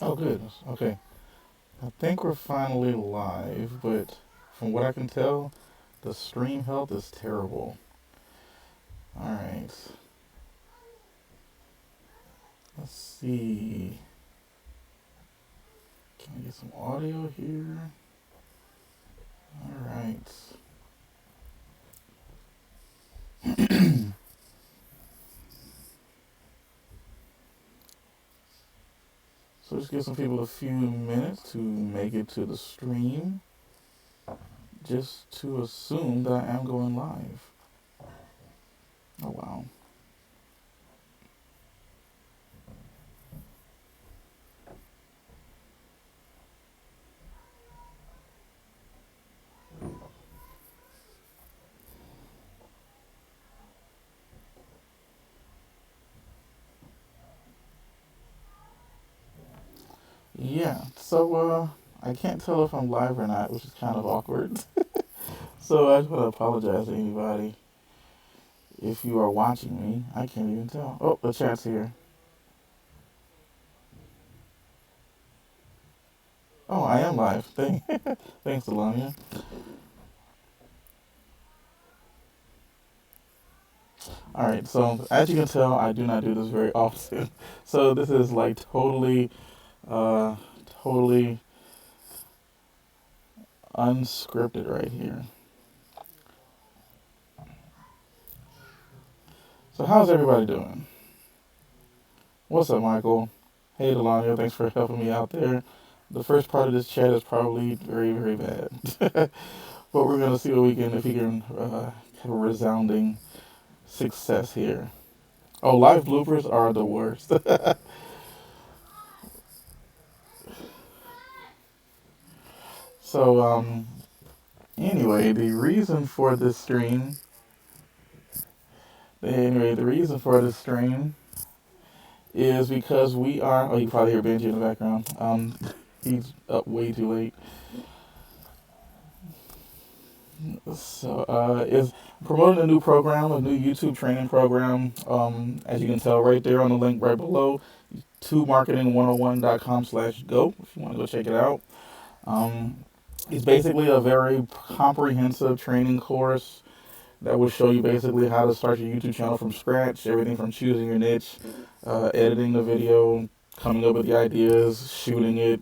Oh, good. Okay. I think we're finally live, but from what I can tell, the stream health is terrible. All right. Let's see. Can I get some audio here? All right. So just give some people a few minutes to make it to the stream, just to assume that I am going live. Oh, wow. Yeah, so I can't tell if I'm live or not, which is kind of awkward. So I just want to apologize to anybody if you are watching me. I can't even tell. Oh, the chat's here. Oh, I am live. Thanks, Delania. All right, so as you can tell, I do not do this very often. So this is like uh, totally unscripted right here. So how's everybody doing? What's up, Michael? Hey, Delania, thanks for helping me out there. The first part of this chat is probably very, very bad. But we're going to see what we can, if we can have a resounding success here. Oh, live bloopers are the worst. So, anyway, the reason for this stream is because we are, oh, you can probably hear Benji in the background. He's up way too late. So, is promoting a new program, a new YouTube training program. As you can tell right there on the link right below, tubemarketing101.com/go if you want to go check it out. Um, it's basically a very comprehensive training course that will show you basically how to start your YouTube channel from scratch, everything from choosing your niche, editing the video, coming up with the ideas, shooting it,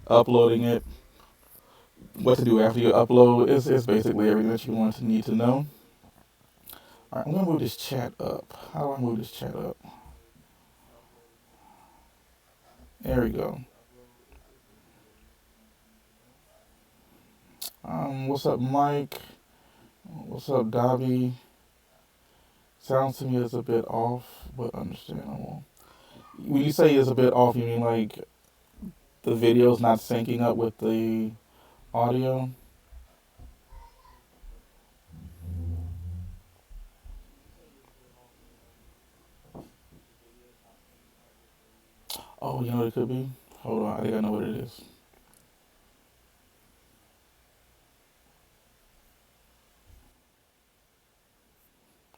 uploading it, what to do after you upload. It's basically everything that you want to need to know. All right, I'm gonna move this chat up. How do I move this chat up? There we go. What's up, Mike? What's up, Dobby? Sounds to me it's a bit off, but understandable. When you say it's a bit off, you mean like the video's not syncing up with the audio? Oh, you know what it could be? Hold on, I think I know what it is.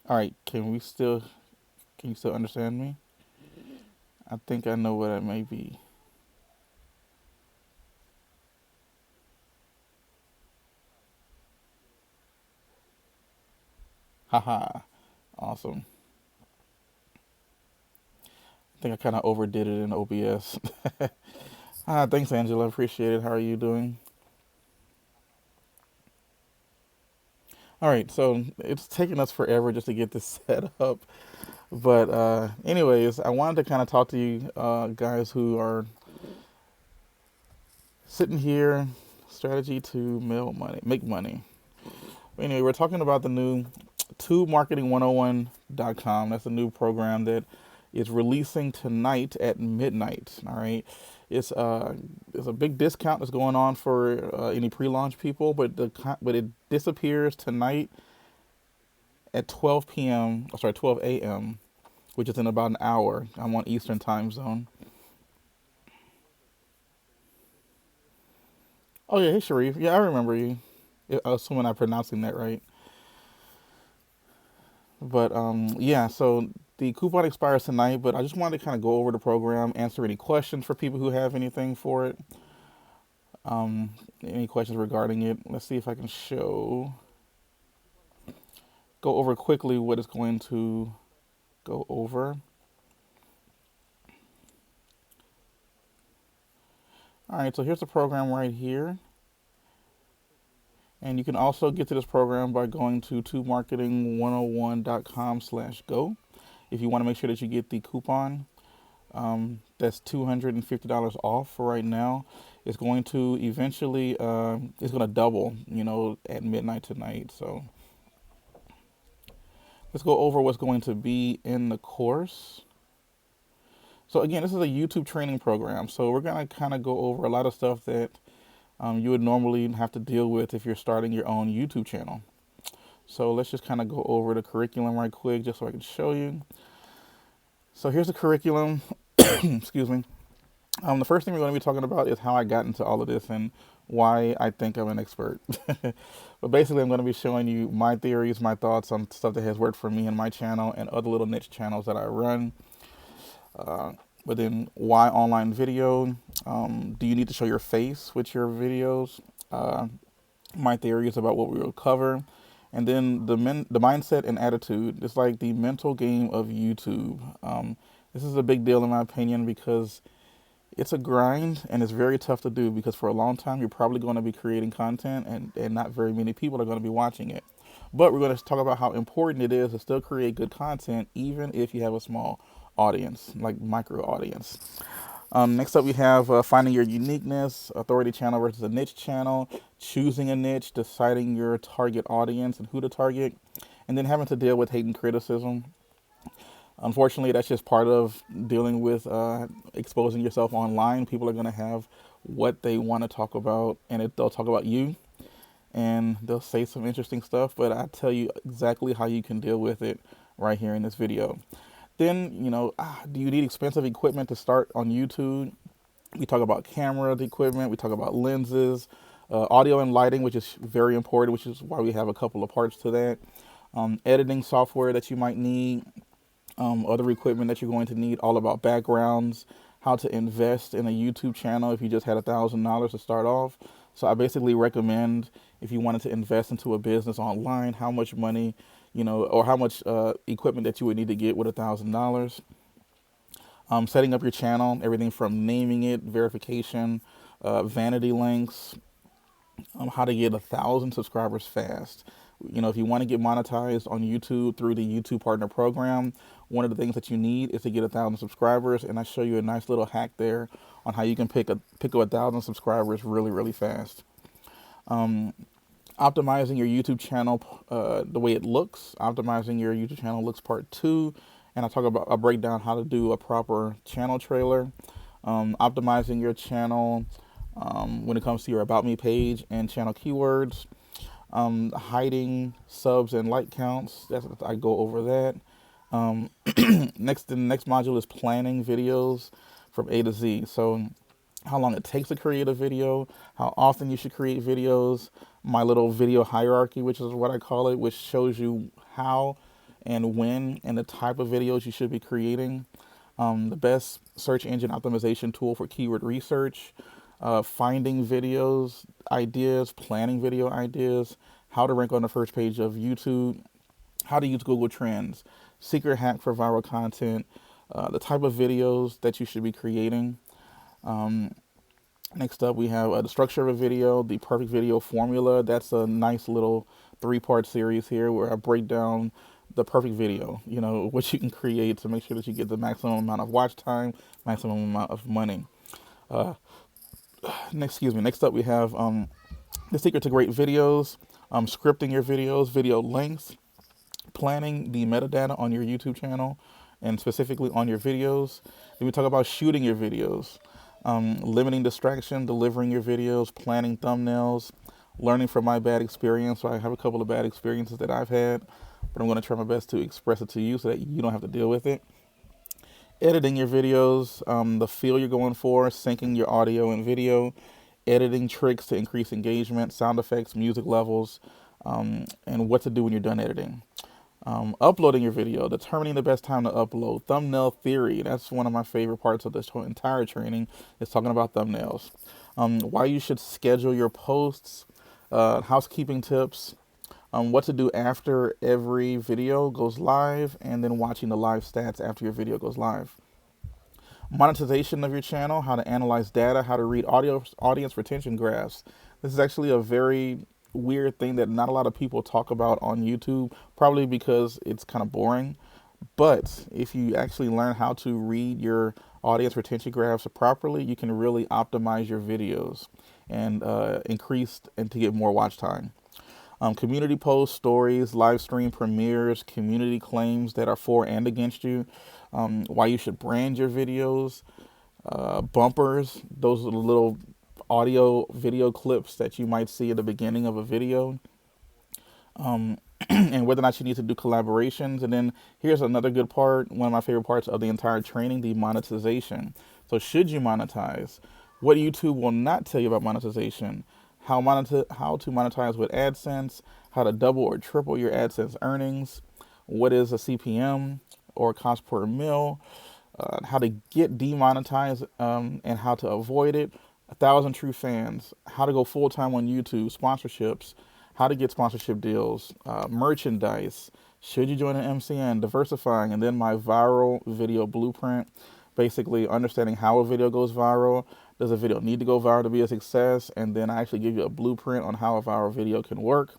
All right, can you still understand me? I think I know what it may be. Haha, awesome. I think I kind of overdid it in OBS. Thanks, Angela. Appreciate it. How are you doing? All right, so it's taking us forever just to get this set up. But, anyways, I wanted to kind of talk to you guys who are sitting here, strategy to make money. Anyway, we're talking about the new TubeMarketing101.com. That's a new program that is releasing tonight at midnight. All right, it's a big discount that's going on for any pre-launch people, but it disappears tonight at 12 p.m. Oh, sorry, 12 a.m., which is in about an hour. I'm on Eastern time zone. Oh yeah, hey Sharif. Yeah, I remember you. Assuming I'm pronouncing that right. But yeah, so The coupon expires tonight, but I just wanted to kind of go over the program, answer any questions for people who have anything for it. Any questions regarding it. Let's see if I can go over quickly what it's going to go over. All right, so here's the program right here. And you can also get to this program by going to tubemarketing101.com/go. If you want to make sure that you get the coupon, that's $250 off for right now. It's going to eventually, it's going to double, at midnight tonight. So let's go over what's going to be in the course. So again, this is a YouTube training program. So we're going to kind of go over a lot of stuff that you would normally have to deal with if you're starting your own YouTube channel. So let's just kind of go over the curriculum right quick just so I can show you. So here's the curriculum. Excuse me. The first thing we're going to be talking about is how I got into all of this and why I think I'm an expert. But basically, I'm going to be showing you my theories, my thoughts on stuff that has worked for me and my channel and other little niche channels that I run. But then why online video? Do you need to show your face with your videos? My theories about what we will cover. And then the mindset and attitude. It's like the mental game of YouTube. This is a big deal in my opinion because it's a grind and it's very tough to do because for a long time you're probably going to be creating content and not very many people are going to be watching it. But we're going to talk about how important it is to still create good content even if you have a small audience, like micro audience. Next up we have finding your uniqueness, authority channel versus a niche channel, choosing a niche, deciding your target audience and who to target, and then having to deal with hate and criticism. Unfortunately, that's just part of dealing with exposing yourself online. People are going to have what they want to talk about, and they'll talk about you, and they'll say some interesting stuff, but I tell you exactly how you can deal with it right here in this video. Then, do you need expensive equipment to start on YouTube? We talk about camera equipment, we talk about lenses, audio and lighting, which is very important, which is why we have a couple of parts to that. Editing software that you might need. Other equipment that you're going to need, all about backgrounds, how to invest in a YouTube channel if you just had $1,000 to start off. So I basically recommend if you wanted to invest into a business online, how much money, or how much equipment that you would need to get with $1,000. Setting up your channel, everything from naming it, verification, vanity links, how to get 1,000 subscribers fast. If you want to get monetized on YouTube through the YouTube Partner Program, one of the things that you need is to get 1,000 subscribers, and I show you a nice little hack there on how you can pick up 1,000 subscribers really, really fast. Optimizing your YouTube channel, the way it looks. Optimizing your YouTube channel looks part 2, and I break down how to do a proper channel trailer. Optimizing your channel when it comes to your About Me page and channel keywords. Hiding subs and like counts. I go over that. The next module is planning videos from A to Z. So how long it takes to create a video, how often you should create videos, my little video hierarchy, which is what I call it, which shows you how and when and the type of videos you should be creating. The best search engine optimization tool for keyword research. Finding videos, ideas, planning video ideas, how to rank on the first page of YouTube, how to use Google Trends, secret hack for viral content, the type of videos that you should be creating. Next up, we have the structure of a video, the perfect video formula. That's a nice little 3-part series here where I break down the perfect video, what you can create to make sure that you get the maximum amount of watch time, maximum amount of money. Next up we have the secret to great videos, scripting your videos, video lengths, planning the metadata on your YouTube channel, and specifically on your videos. Then we talk about shooting your videos, limiting distraction, delivering your videos, planning thumbnails, learning from my bad experience. So I have a couple of bad experiences that I've had, but I'm going to try my best to express it to you so that you don't have to deal with it. Editing your videos, the feel you're going for, syncing your audio and video, editing tricks to increase engagement, sound effects, music levels, and what to do when you're done editing. Uploading your video, determining the best time to upload, thumbnail theory. That's one of my favorite parts of this entire training, is talking about thumbnails. Why you should schedule your posts, housekeeping tips, what to do after every video goes live, and then watching the live stats after your video goes live. Monetization of your channel, how to analyze data, how to read audience retention graphs. This is actually a very weird thing that not a lot of people talk about on YouTube, probably because it's kind of boring. But if you actually learn how to read your audience retention graphs properly, you can really optimize your videos and increase and to get more watch time. Community posts, stories, live stream premieres, community claims that are for and against you, why you should brand your videos, bumpers, those are the little audio video clips that you might see at the beginning of a video, and whether or not you need to do collaborations. And then here's another good part, one of my favorite parts of the entire training, the monetization. So should you monetize? What YouTube will not tell you about monetization, how to monetize with AdSense, how to double or triple your AdSense earnings, what is a CPM or cost per mil, how to get demonetized and how to avoid it, 1,000 true fans, how to go full-time on YouTube, sponsorships, how to get sponsorship deals, merchandise, should you join an MCN, diversifying, and then my viral video blueprint, basically understanding how a video goes viral. Does a video need to go viral to be a success? And then I actually give you a blueprint on how a viral video can work,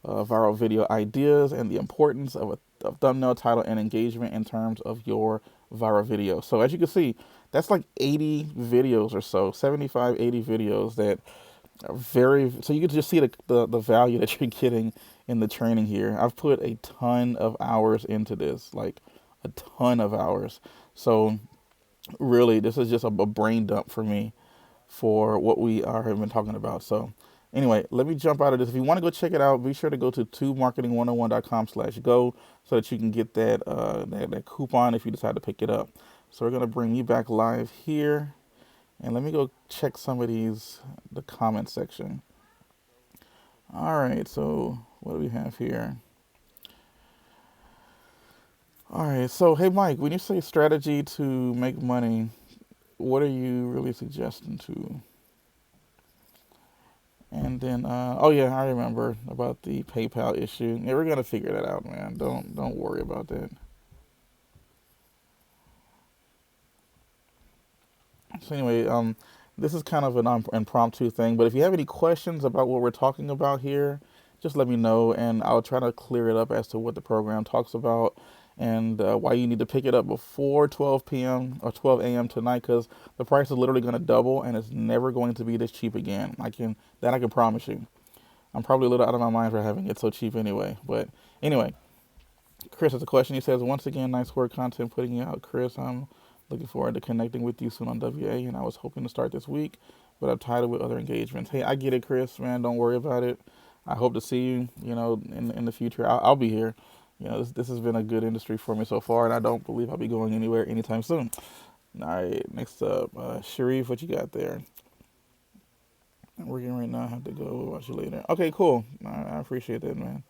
viral video ideas, and the importance of a thumbnail, title, and engagement in terms of your viral video. So as you can see, that's like 80 videos or so, 75, 80 videos that are very, so you can just see the value that you're getting in the training here. I've put a ton of hours into this, like a ton of hours. So really, this is just a brain dump for me for what we have been talking about. So anyway, let me jump out of this. If you want to go check it out, be sure to go to tubemarketing101.com/go so that you can get that coupon if you decide to pick it up. So we're going to bring you back live here. And let me go check some of the comment section. All right, so what do we have here? All right, so hey Mike, when you say strategy to make money, what are you really suggesting to? And then, oh yeah, I remember about the PayPal issue. Yeah, we're gonna figure that out, man. Don't worry about that. So anyway, this is kind of an impromptu thing, but if you have any questions about what we're talking about here, just let me know, and I'll try to clear it up as to what the program talks about and why you need to pick it up before 12 p.m. or 12 a.m. tonight, because the price is literally going to double, and it's never going to be this cheap again. I can promise you. I'm probably a little out of my mind for having it so cheap anyway. But anyway, Chris has a question. He says, once again, nice work content putting it out, Chris. I'm looking forward to connecting with you soon on WA, and I was hoping to start this week, but I'm tied with other engagements. Hey, I get it, Chris, man. Don't worry about it. I hope to see you, in the future. I'll be here. This has been a good industry for me so far, and I don't believe I'll be going anywhere anytime soon. All right, next up, Sharif, what you got there? I'm working right now. I have to go. We'll watch you later. Okay, cool. I appreciate that, man.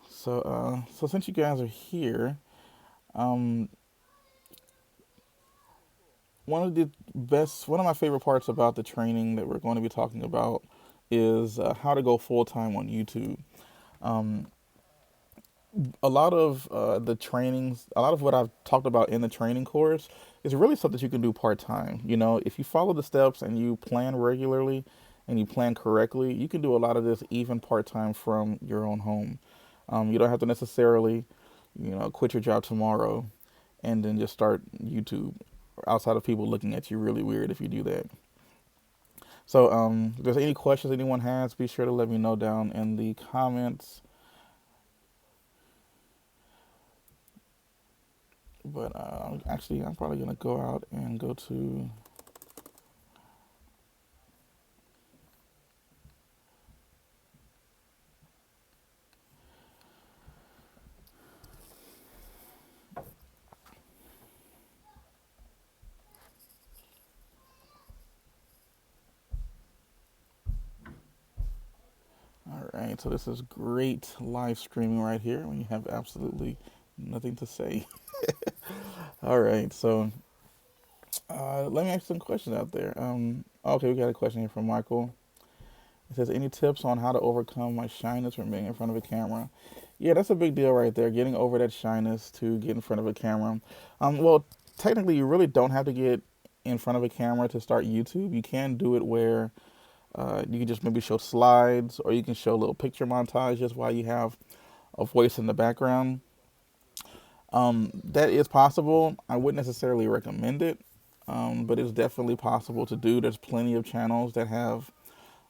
So since you guys are here, um, one of my favorite parts about the training that we're going to be talking about is how to go full time on YouTube. Um, a lot of a lot of what I've talked about in the training course is really something you can do part time. If you follow the steps and you plan regularly and you plan correctly, you can do a lot of this even part time from your own home. You don't have to necessarily, quit your job tomorrow and then just start YouTube outside of people looking at you really weird if you do that. So if there's any questions anyone has, be sure to let me know down in the comments. But actually, I'm probably going to go out and go to... All right. right, so this is great live streaming right here when you have absolutely nothing to say. All right, so let me ask some questions out there. Okay, we got a question here from Michael. It says, any tips on how to overcome my shyness from being in front of a camera? Yeah, that's a big deal right there, getting over that shyness to get in front of a camera. Well, technically, you really don't have to get in front of a camera to start YouTube. You can do it where you can just maybe show slides, or you can show a little picture montage just while you have a voice in the background. That is possible. I wouldn't necessarily recommend it, but it's definitely possible to do. There's plenty of channels that have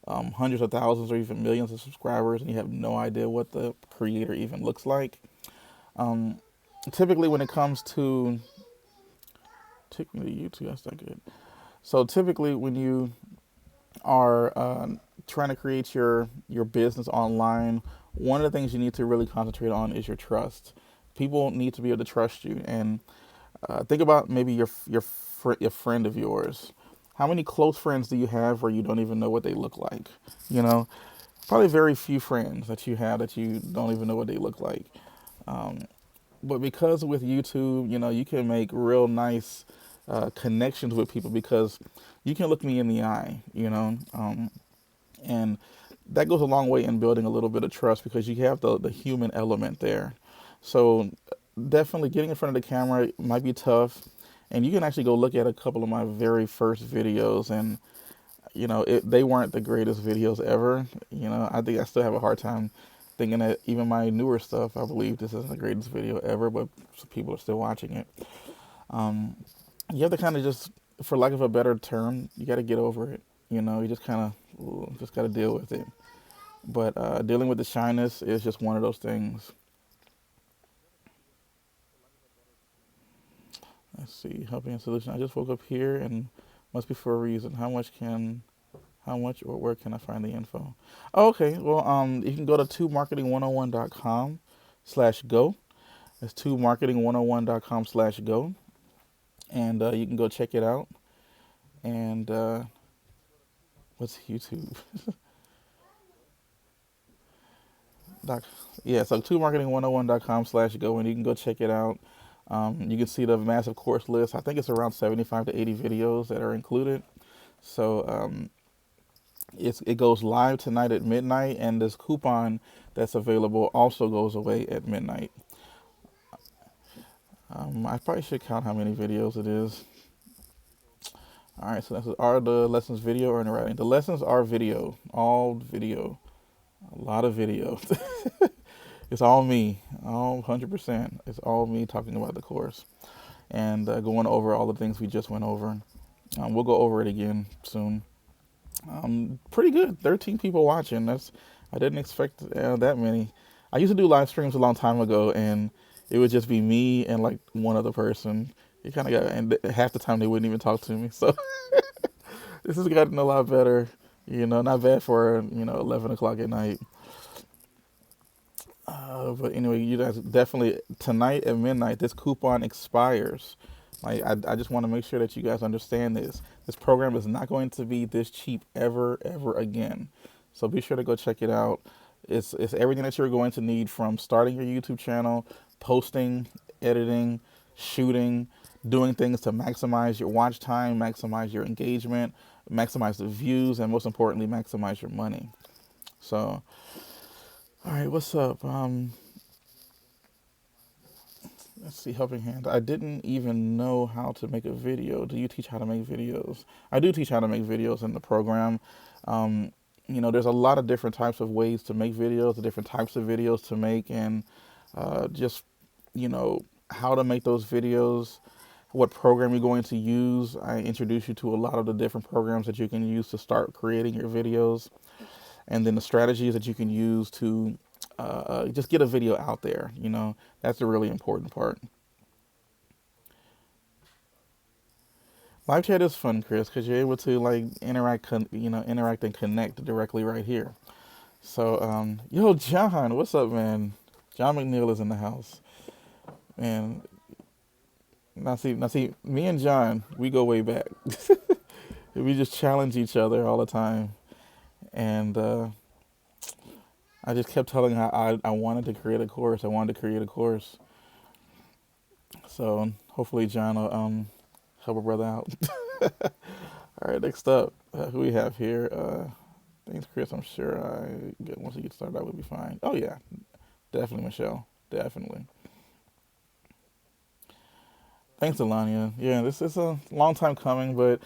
hundreds of thousands or even millions of subscribers, and you have no idea what the creator even looks like. Typically, when it comes to taking to YouTube, that's not good. So typically, when you are trying to create your business online, one of the things you need to really concentrate on is your trust. People need to be able to trust you, and think about maybe your friend of yours. How many close friends do you have where you don't even know what they look like? You know, probably very few friends that you have that you don't even know what they look like. But because with YouTube, you know, you can make real nice connections with people because you can look me in the eye, you know, and that goes a long way in building a little bit of trust because you have the human element there. So definitely getting in front of the camera might be tough. And you can actually go look at a couple of my very first videos, and you know they weren't the greatest videos ever. You know, I think I still have a hard time thinking that even my newer stuff, I believe this is the greatest video ever, but people are still watching it. You have to kind of just, for lack of a better term, you got to get over it. You know, you just kind of just got to deal with it. But dealing with the shyness is just one of those things. Let's see, helping a solution. I just woke up here and must be for a reason. How much or where can I find the info? Oh, okay, well, you can go to tubemarketing101.com/go. It's tubemarketing101.com/go. And you can go check it out. And what's YouTube? Yeah, so tubemarketing101.com/go, and you can go check it out. You can see the massive course list. I think it's around 75 to 80 videos that are included. So it goes live tonight at midnight, and this coupon that's available also goes away at midnight. I probably should count how many videos it is. All right, so are the lessons video or in writing? The lessons are video, all video, a lot of video. It's all me, all 100%. It's all me talking about the course and going over all the things we just went over. We'll go over it again soon. Pretty good. 13 people watching. I didn't expect that many. I used to do live streams a long time ago, and it would just be me and like one other person. It kind of got, and half the time they wouldn't even talk to me. So this has gotten a lot better. You know, not bad for 11 o'clock at night. But anyway, you guys definitely tonight at midnight. This coupon expires. Like I just want to make sure that you guys understand this. This program is not going to be this cheap ever again. So be sure to go check it out. It's everything that you're going to need from starting your YouTube channel, posting, editing, shooting, doing things to maximize your watch time, maximize your engagement, maximize the views, and most importantly, maximize your money. So, all right, what's up? Let's see, helping hand. I didn't even know how to make a video. Do you teach how to make videos? I do teach how to make videos in the program. There's a lot of different types of ways to make videos, the different types of videos to make, and just, how to make those videos, what program you're going to use. I introduce you to a lot of the different programs that you can use to start creating your videos, and then the strategies that you can use to just get a video out there. That's the really important part. Live chat is fun, Chris, because you're able to interact and connect directly right here. So, yo, John, what's up, man? John McNeil is in the house, and now see, me and John, we go way back. We just challenge each other all the time, and I just kept telling her I wanted to create a course. I wanted to create a course. So hopefully John will help a brother out. All right, next up, who we have here? Thanks, Chris. I'm sure once we get started, I will be fine. Oh yeah, definitely, Michelle. Definitely. Thanks, Alania. Yeah, this is a long time coming, but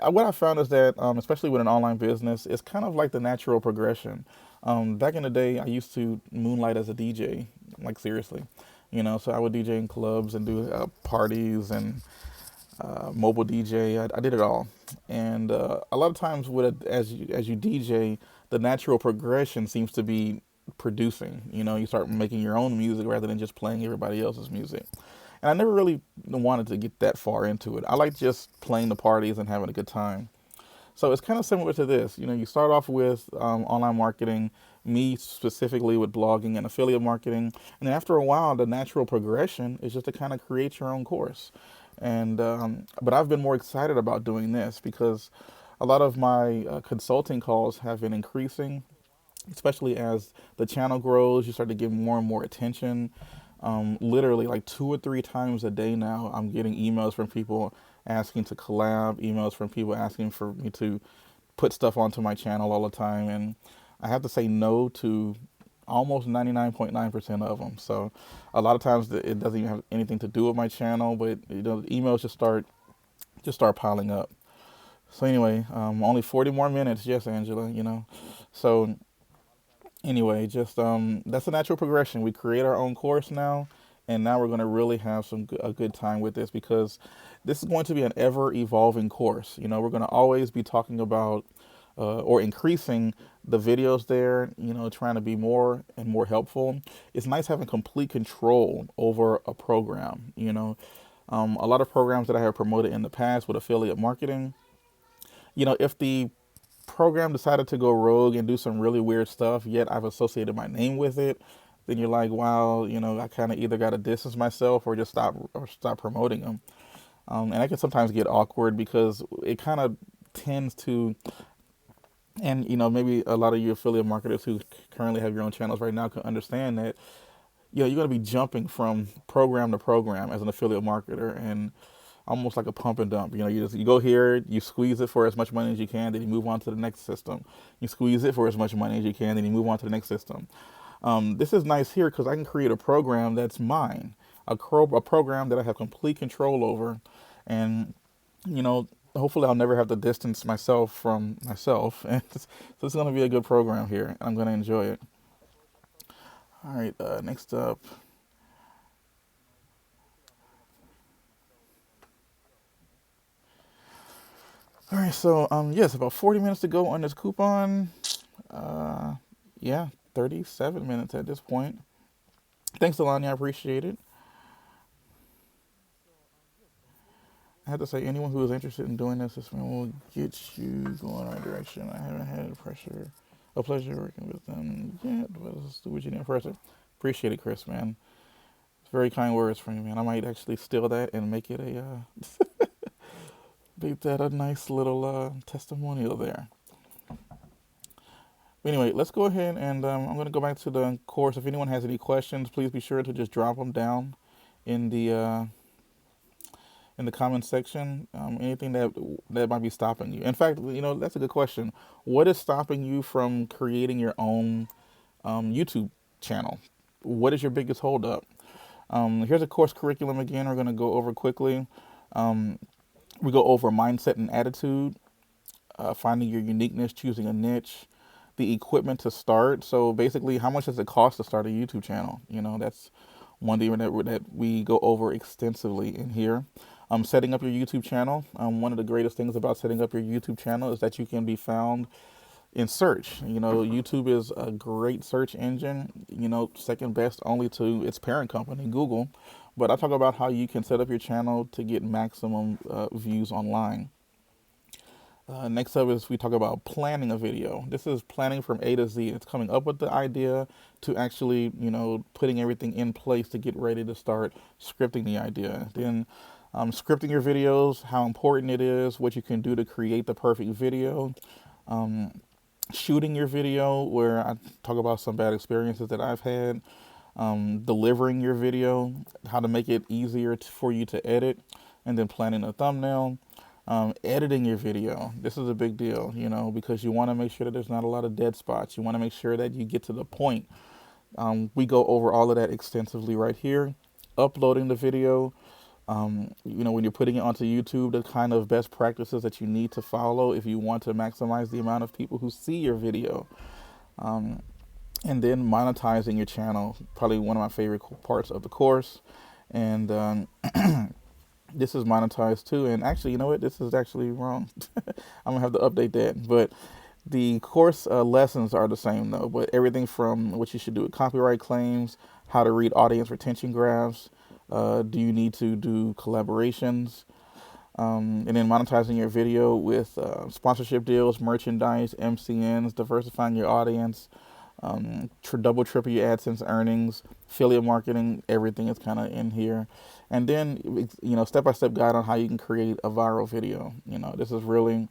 what I found is that, especially with an online business, it's kind of like the natural progression. Back in the day, I used to moonlight as a DJ, like seriously, So I would DJ in clubs and do parties and mobile DJ. I did it all, and a lot of times as you DJ, the natural progression seems to be producing. You start making your own music rather than just playing everybody else's music. And I never really wanted to get that far into it. I like just playing the parties and having a good time. So it's kind of similar to this. You start off with online marketing, me specifically with blogging and affiliate marketing. And then after a while, the natural progression is just to kind of create your own course. And but I've been more excited about doing this because a lot of my consulting calls have been increasing, especially as the channel grows. You start to get more and more attention. Literally like 2 or 3 times a day now, I'm getting emails from people asking to collab, emails from people asking for me to put stuff onto my channel all the time. And I have to say no to almost 99.9% of them. So a lot of times it doesn't even have anything to do with my channel, but the emails just start piling up. So anyway, only 40 more minutes. Yes, Angela. So anyway, just that's a natural progression. We create our own course now, and now we're going to really have a good time with this because this is going to be an ever evolving course. We're going to always be talking about or increasing the videos there. Trying to be more and more helpful. It's nice having complete control over a program. A lot of programs that I have promoted in the past with affiliate marketing. If the program decided to go rogue and do some really weird stuff, yet I've associated my name with it, then you're like, wow, I kind of either got to distance myself or just stop promoting them. And that can sometimes get awkward because it kind of tends to, and maybe a lot of you affiliate marketers who currently have your own channels right now can understand that, you're going to be jumping from program to program as an affiliate marketer, and almost like a pump and dump. You go here, you squeeze it for as much money as you can, then you move on to the next system. You squeeze it for as much money as you can, then you move on to the next system. This is nice here because I can create a program that's mine, a program that I have complete control over, and hopefully I'll never have to distance myself from myself. And so it's going to be a good program here. I'm going to enjoy it. All right, next up. All right, so yes, about 40 minutes to go on this coupon. Yeah, 37 minutes at this point. Thanks, Alani. I appreciate it. I have to say, anyone who is interested in doing this man will get you going in the right direction. I haven't had a pleasure working with them yet, but let's do what you need first. Appreciate it, Chris, man. It's very kind words from you, man. I might actually steal that and make it make that a nice little testimonial there. But anyway, let's go ahead and I'm going to go back to the course. If anyone has any questions, please be sure to just drop them down in the comments section. Anything that might be stopping you. In fact, that's a good question. What is stopping you from creating your own YouTube channel? What is your biggest holdup? Here's a course curriculum again. We're going to go over quickly. We go over mindset and attitude, finding your uniqueness, choosing a niche, the equipment to start. So basically, how much does it cost to start a YouTube channel? That's one thing that we go over extensively in here. Setting up your YouTube channel. One of the greatest things about setting up your YouTube channel is that you can be found in search. YouTube is a great search engine, second best only to its parent company, Google. But I talk about how you can set up your channel to get maximum views online. Next up is we talk about planning a video. This is planning from A to Z. It's coming up with the idea to actually, putting everything in place to get ready to start scripting the idea. Then scripting your videos, how important it is, what you can do to create the perfect video. shooting your video, where I talk about some bad experiences that I've had, delivering your video, how to make it easier for you to edit, and then planning a thumbnail. Editing your video. This is a big deal, because you want to make sure that there's not a lot of dead spots. You want to make sure that you get to the point. We go over all of that extensively right here. Uploading the video, when you're putting it onto YouTube, the kind of best practices that you need to follow if you want to maximize the amount of people who see your video. And then monetizing your channel, probably one of my favorite parts of the course. And this is monetized too. And actually, you know what? This is actually wrong. I'm gonna have to update that. But the course lessons are the same though. But everything from what you should do with copyright claims, how to read audience retention graphs, do you need to do collaborations, and then monetizing your video with sponsorship deals, merchandise, MCNs, diversifying your audience, double, triple your AdSense earnings, affiliate marketing, everything is kind of in here. And then, step-by-step guide on how you can create a viral video. This is really,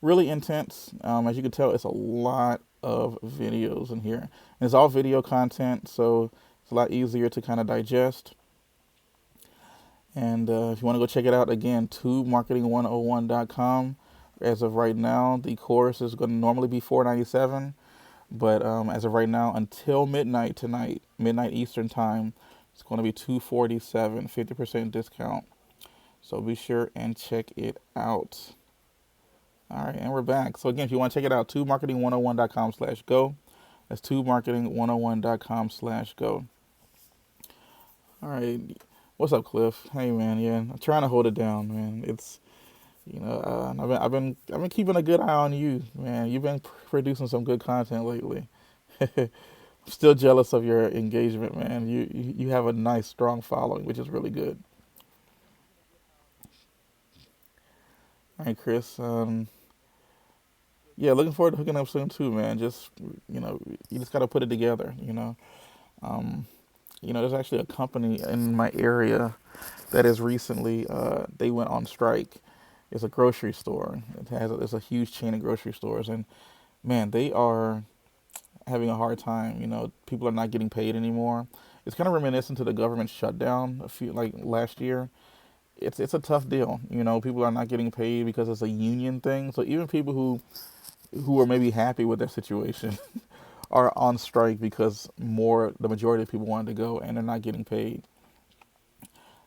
really intense. As you can tell, it's a lot of videos in here. And it's all video content, so it's a lot easier to kind of digest. And if you want to go check it out, again, tubemarketing101.com. As of right now, the course is going to normally be $497. But as of right now, until midnight tonight, midnight Eastern time, it's going to be $247, 50% discount. So be sure and check it out. All right, and we're back. So again, if you want to check it out, tubemarketing101.com/go. That's tubemarketing101.com/go. All right, what's up, Cliff? Hey, man, yeah, I'm trying to hold it down, man. It's I've been keeping a good eye on you, man. You've been producing some good content lately. I'm still jealous of your engagement, man. You have a nice, strong following, which is really good. All right, Chris. Yeah, looking forward to hooking up soon too, man. Just you just gotta put it together. Um, there's actually a company in my area that is recently they went on strike. It's a grocery store. It's a huge chain of grocery stores, and man, they are having a hard time. People are not getting paid anymore. It's kind of reminiscent to the government shutdown like last year. It's a tough deal. People are not getting paid because it's a union thing. So even people who are maybe happy with their situation are on strike because the majority of people wanted to go and they're not getting paid.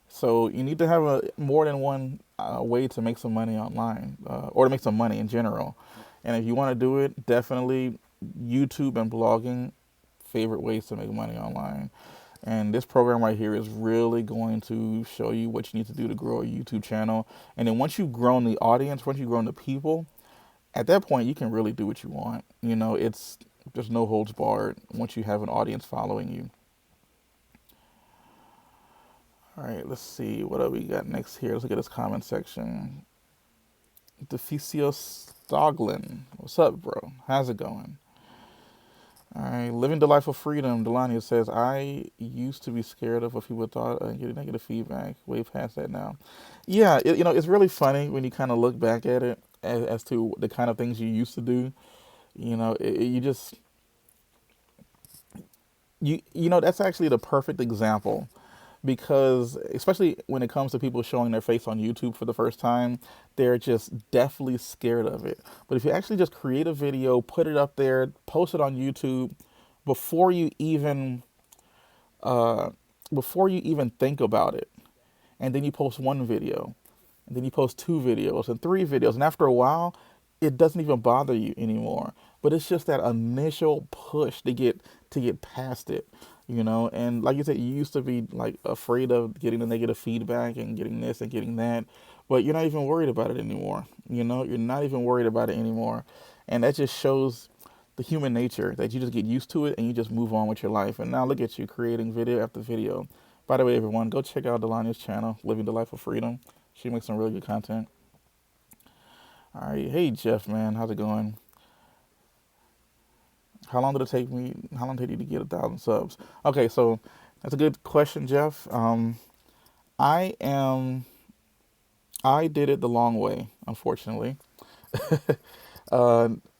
So you need to have more than one way to make some money online, or to make some money in general. And if you want to do it, definitely YouTube and blogging, favorite ways to make money online. And this program right here is really going to show you what you need to do to grow a YouTube channel. And then once you've grown the audience, once you've grown the people, at that point you can really do what you want. There's no holds barred once you have an audience following you. All right, let's see what we got next here. Let's look at this comment section. Deficio Stoglin. What's up, bro? How's it going? All right, living delightful freedom. Delania says, I used to be scared of what people thought and getting negative feedback. Way past that now. Yeah, it's really funny when you kind of look back at it as to the kind of things you used to do. That's actually the perfect example, because especially when it comes to people showing their face on YouTube for the first time, they're just definitely scared of it. But if you actually just create a video, put it up there, post it on YouTube before you even think about it, and then you post one video, and then you post two videos and three videos, and after a while, it doesn't even bother you anymore. But it's just that initial push to get past it. And like you said, you used to be like afraid of getting the negative feedback and getting this and getting that, but you're not even worried about it anymore. You're not even worried about it anymore. And that just shows the human nature, that you just get used to it and you just move on with your life. And now look at you creating video after video. By the way, everyone, go check out Delania's channel, Living Delightful Freedom. She makes some really good content. All right. Hey, Jeff, man, how's it going? How long did it take me? How long did it take you to get 1,000 subs? Okay, so that's a good question, Jeff. I did it the long way, unfortunately.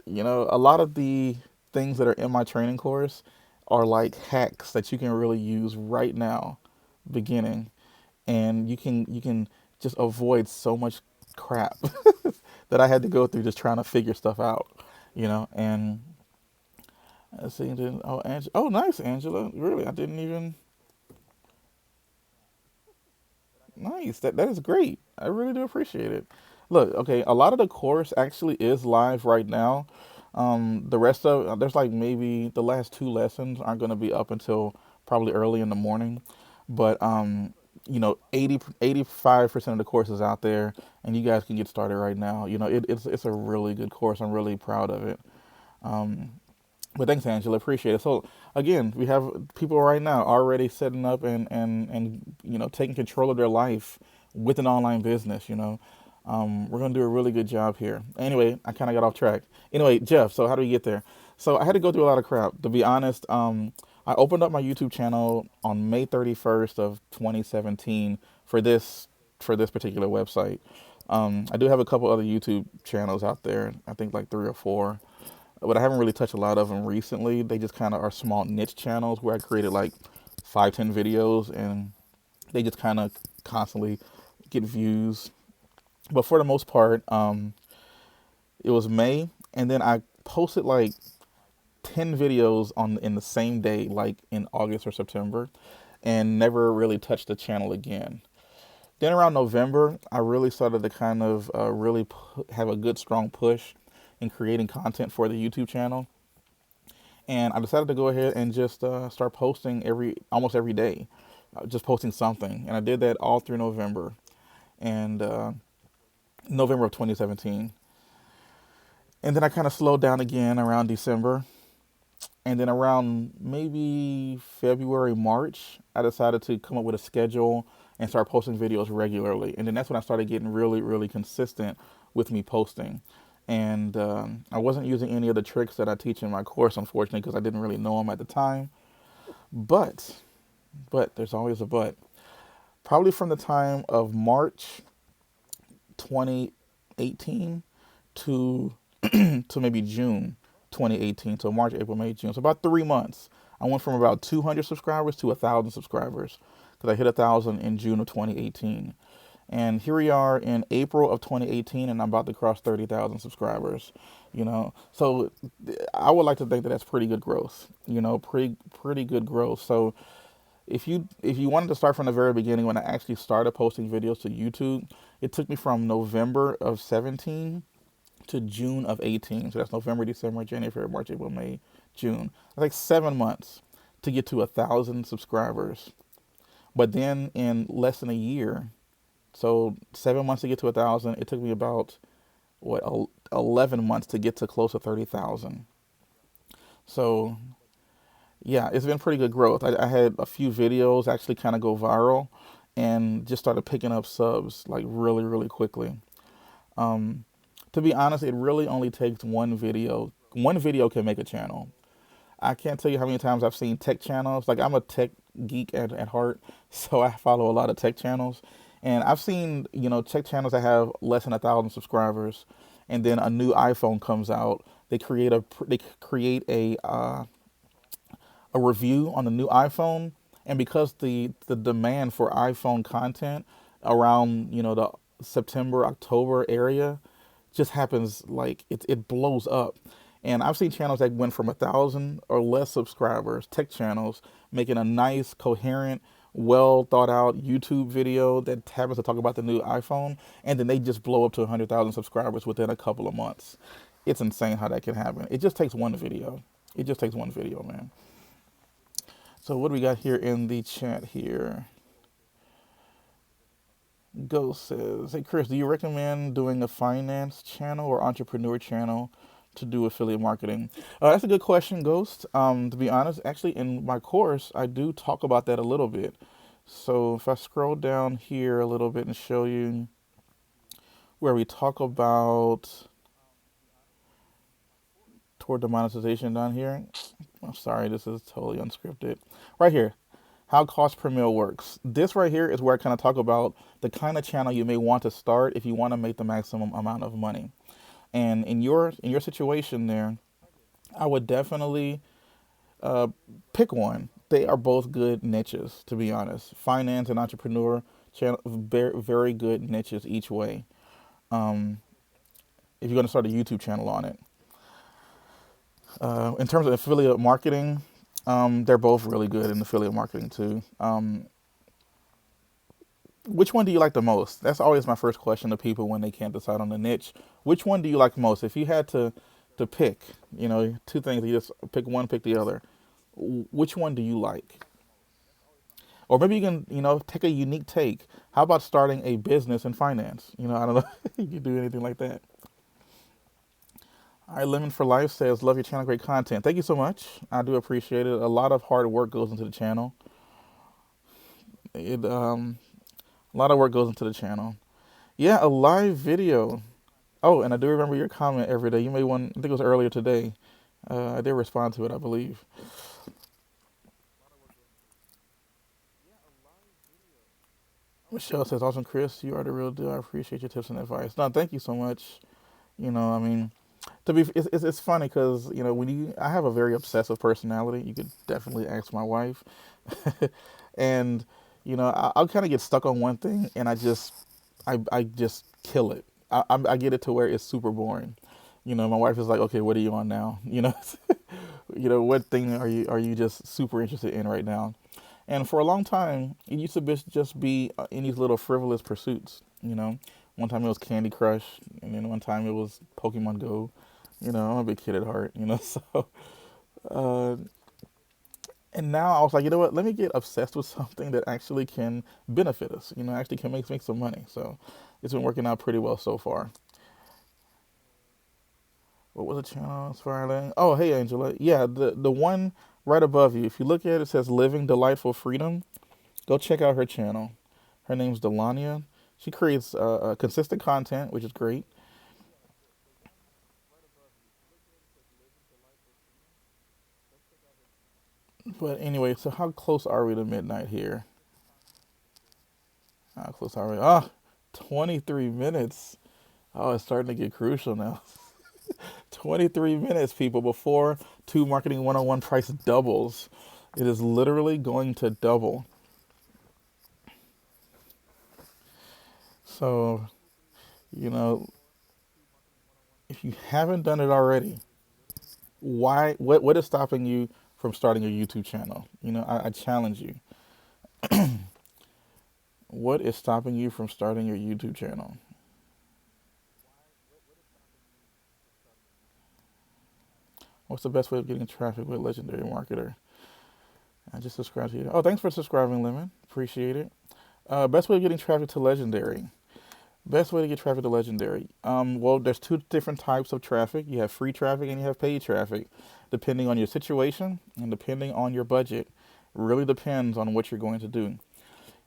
A lot of the things that are in my training course are like hacks that you can really use right now, beginning, and you can just avoid so much crap that I had to go through just trying to figure stuff out, And let's see, oh, nice, Angela. Really, I didn't even. Nice. That is great. I really do appreciate it. Look, okay, a lot of the course actually is live right now. The rest of there's like maybe the last two lessons aren't going to be up until probably early in the morning, but 85% of the course is out there, and you guys can get started right now. It's a really good course. I'm really proud of it. Um, but thanks, Angela. Appreciate it. So again, we have people right now already setting up and taking control of their life with an online business. We're gonna do a really good job here. Anyway, I kind of got off track. Anyway, Jeff. So how do we get there? So I had to go through a lot of crap. To be honest, I opened up my YouTube channel on May 31st of 2017 for this particular website. I do have a couple other YouTube channels out there. I think like three or four, but I haven't really touched a lot of them recently. They just kind of are small niche channels where I created like 5, 10 videos, and they just kind of constantly get views. But for the most part, it was May, and then I posted like 10 videos in the same day, like in August or September, and never really touched the channel again. Then around November, I really started to kind of have a good strong push in creating content for the YouTube channel, and I decided to go ahead and just start posting almost every day, just posting something, and I did that all through November and November of 2017, and then I kind of slowed down again around December, and then around maybe February, March, I decided to come up with a schedule and start posting videos regularly. And then that's when I started getting really, really consistent with me posting. And I wasn't using any of the tricks that I teach in my course, unfortunately, because I didn't really know them at the time. But there's always a but. Probably from the time of March 2018 to to maybe June 2018. So March, April, May, June. So about 3 months. I went from about 200 subscribers to 1,000 subscribers because I hit 1,000 in June of 2018. And here we are in April of 2018, and I'm about to cross 30,000 subscribers. So I would like to think that that's pretty good growth. Pretty good growth. So if you wanted to start from the very beginning, when I actually started posting videos to YouTube, it took me from November of 17 to June of 18. So that's November, December, January, February, March, April, May, June. That's like 7 months to get to 1,000 subscribers. But then in less than a year, so 7 months to get to 1,000, it took me about 11 months to get to close to 30,000. So yeah, it's been pretty good growth. I had a few videos actually kind of go viral and just started picking up subs like really, really quickly. To be honest, it really only takes one video. One video can make a channel. I can't tell you how many times I've seen tech channels. Like, I'm a tech geek at heart, so I follow a lot of tech channels. And I've seen, tech channels that have less than 1,000 subscribers, and then a new iPhone comes out. They create a review on the new iPhone, and because the demand for iPhone content around the September, October area just happens, like it blows up. And I've seen channels that went from 1,000 or less subscribers, tech channels, making a nice, coherent, well thought out YouTube video that happens to talk about the new iPhone, and then they just blow up to 100,000 subscribers within a couple of months. It's insane how that can happen. It just takes one video. It just takes one video, man. So what do we got here in the chat here? Ghost says, hey Chris, do you recommend doing a finance channel or entrepreneur channel to do affiliate marketing? That's a good question, Ghost. To be honest, actually in my course, I do talk about that a little bit. So if I scroll down here a little bit and show you where we talk about toward the monetization down here. I'm sorry, this is totally unscripted. Right here, how cost per mil works. This right here is where I talk about the kind of channel you may want to start if you want to make the maximum amount of money. And in your situation there, I would definitely uh, pick one. They are both good niches, to be honest. Finance and entrepreneur channel, very, very good niches each way. Um, if you're going to start a YouTube channel on it, in terms of affiliate marketing, they're both really good in affiliate marketing too. Which one do you like the most? That's always my first question to people when they can't decide on the niche. Which one do you like most? If you had to pick, two things, you just pick one, pick the other. Which one do you like? Or maybe you can, take a unique take. How about starting a business in finance? I don't know if you can do anything like that. All right, Lemon for Life says, love your channel, great content. Thank you so much. I do appreciate it. A lot of hard work goes into the channel. A lot of work goes into the channel. Yeah, a live video. Oh, and I do remember your comment every day. You made one, I think it was earlier today. I did respond to it, I believe. Michelle says, awesome, Chris. You are the real deal. I appreciate your tips and advice. No, thank you so much. I mean, it's funny because, I have a very obsessive personality. You could definitely ask my wife. And, I'll kind of get stuck on one thing and I just kill it. I get it to where it's super boring. My wife is like, okay, what are you on now? What thing are you just super interested in right now? And for a long time, it used to just be in these little frivolous pursuits. One time it was Candy Crush, and then one time it was Pokemon Go. I'm a big kid at heart. So, uh, and now I was like, you know what? Let me get obsessed with something that actually can benefit us. Actually can make some money. So, it's been working out pretty well so far. What was the channel? Spiraling. Oh, hey Angela. Yeah, the one right above you. If you look at it, it says "Living Delightful Freedom." Go check out her channel. Her name's Delania. She creates consistent content, which is great. But anyway, so how close are we to midnight here? How close are we? 23 minutes. Oh, it's starting to get crucial now. 23 minutes, people, before Tube Marketing 101 price doubles. It is literally going to double. So, you know, if you haven't done it already, what is stopping you from starting a YouTube channel? I challenge you. What is stopping you from starting your YouTube channel? What's the best way of getting traffic with Legendary Marketer? I just subscribed to you. Oh, thanks for subscribing, Lemon. Appreciate it. Best way of getting traffic to Legendary. Best way to get traffic to Legendary. Well, there's two different types of traffic. You have free traffic and you have paid traffic. Depending on your situation and depending on your budget, really depends on what you're going to do.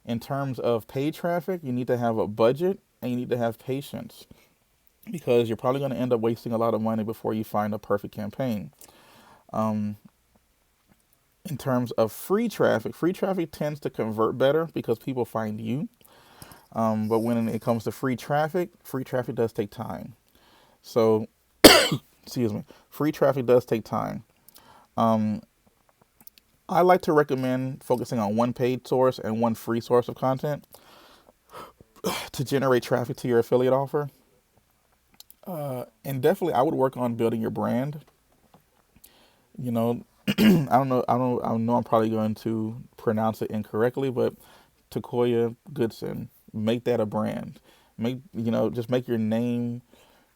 In terms of paid traffic, you need to have a budget and you need to have patience because you're probably going to end up wasting a lot of money before you find a perfect campaign. Um, in terms of free traffic tends to convert better because people find you. But when it comes to free traffic does take time. So, excuse me, free traffic does take time. Um, I like to recommend focusing on one paid source and one free source of content to generate traffic to your affiliate offer. And definitely, I would work on building your brand. You know, I know I'm probably going to pronounce it incorrectly, but Takoya Goodson, make that a brand. Just make your name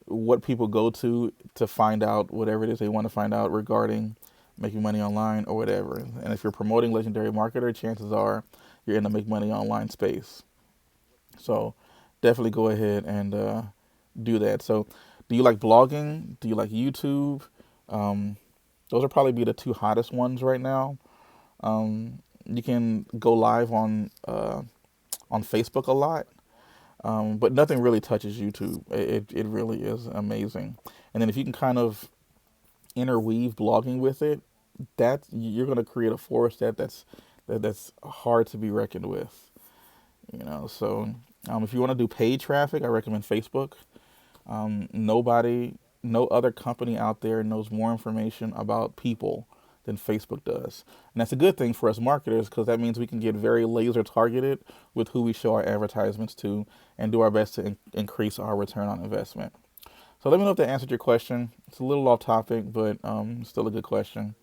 what people go to find out whatever it is they want to find out regarding making money online or whatever. And if you're promoting Legendary Marketer, chances are you're in the make money online space. So definitely go ahead and do that. So do you like blogging? Do you like YouTube? Um, those are probably be the two hottest ones right now. You can go live on Facebook a lot, but nothing really touches YouTube. It really is amazing. And then if you can kind of interweave blogging with it, that you're going to create a force that's hard to be reckoned with. So if you want to do paid traffic, I recommend Facebook. Nobody no other company out there knows more information about people than Facebook does. And that's a good thing for us marketers because that means we can get very laser targeted with who we show our advertisements to and do our best to increase our return on investment. So let me know if that answered your question. It's a little off topic, but still a good question.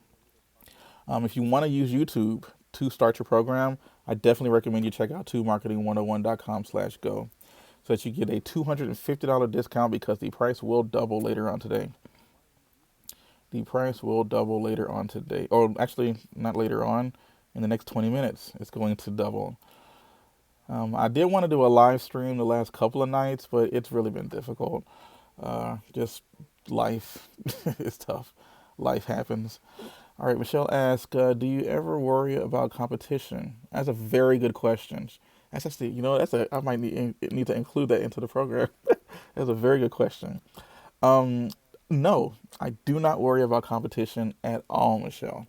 If you want to use YouTube to start your program, I definitely recommend you check out tubemarketing101.com/go so that you get a $250 discount because the price will double later on today. The price will double later on today. Or actually, not later on. In the next 20 minutes, it's going to double. I did want to do a live stream the last couple of nights, but it's really been difficult. Just life is tough. Life happens. All right, Michelle asks, do you ever worry about competition? That's a very good question. That's actually, I might need to include that into the program. That's a very good question. No, I do not worry about competition at all, Michelle.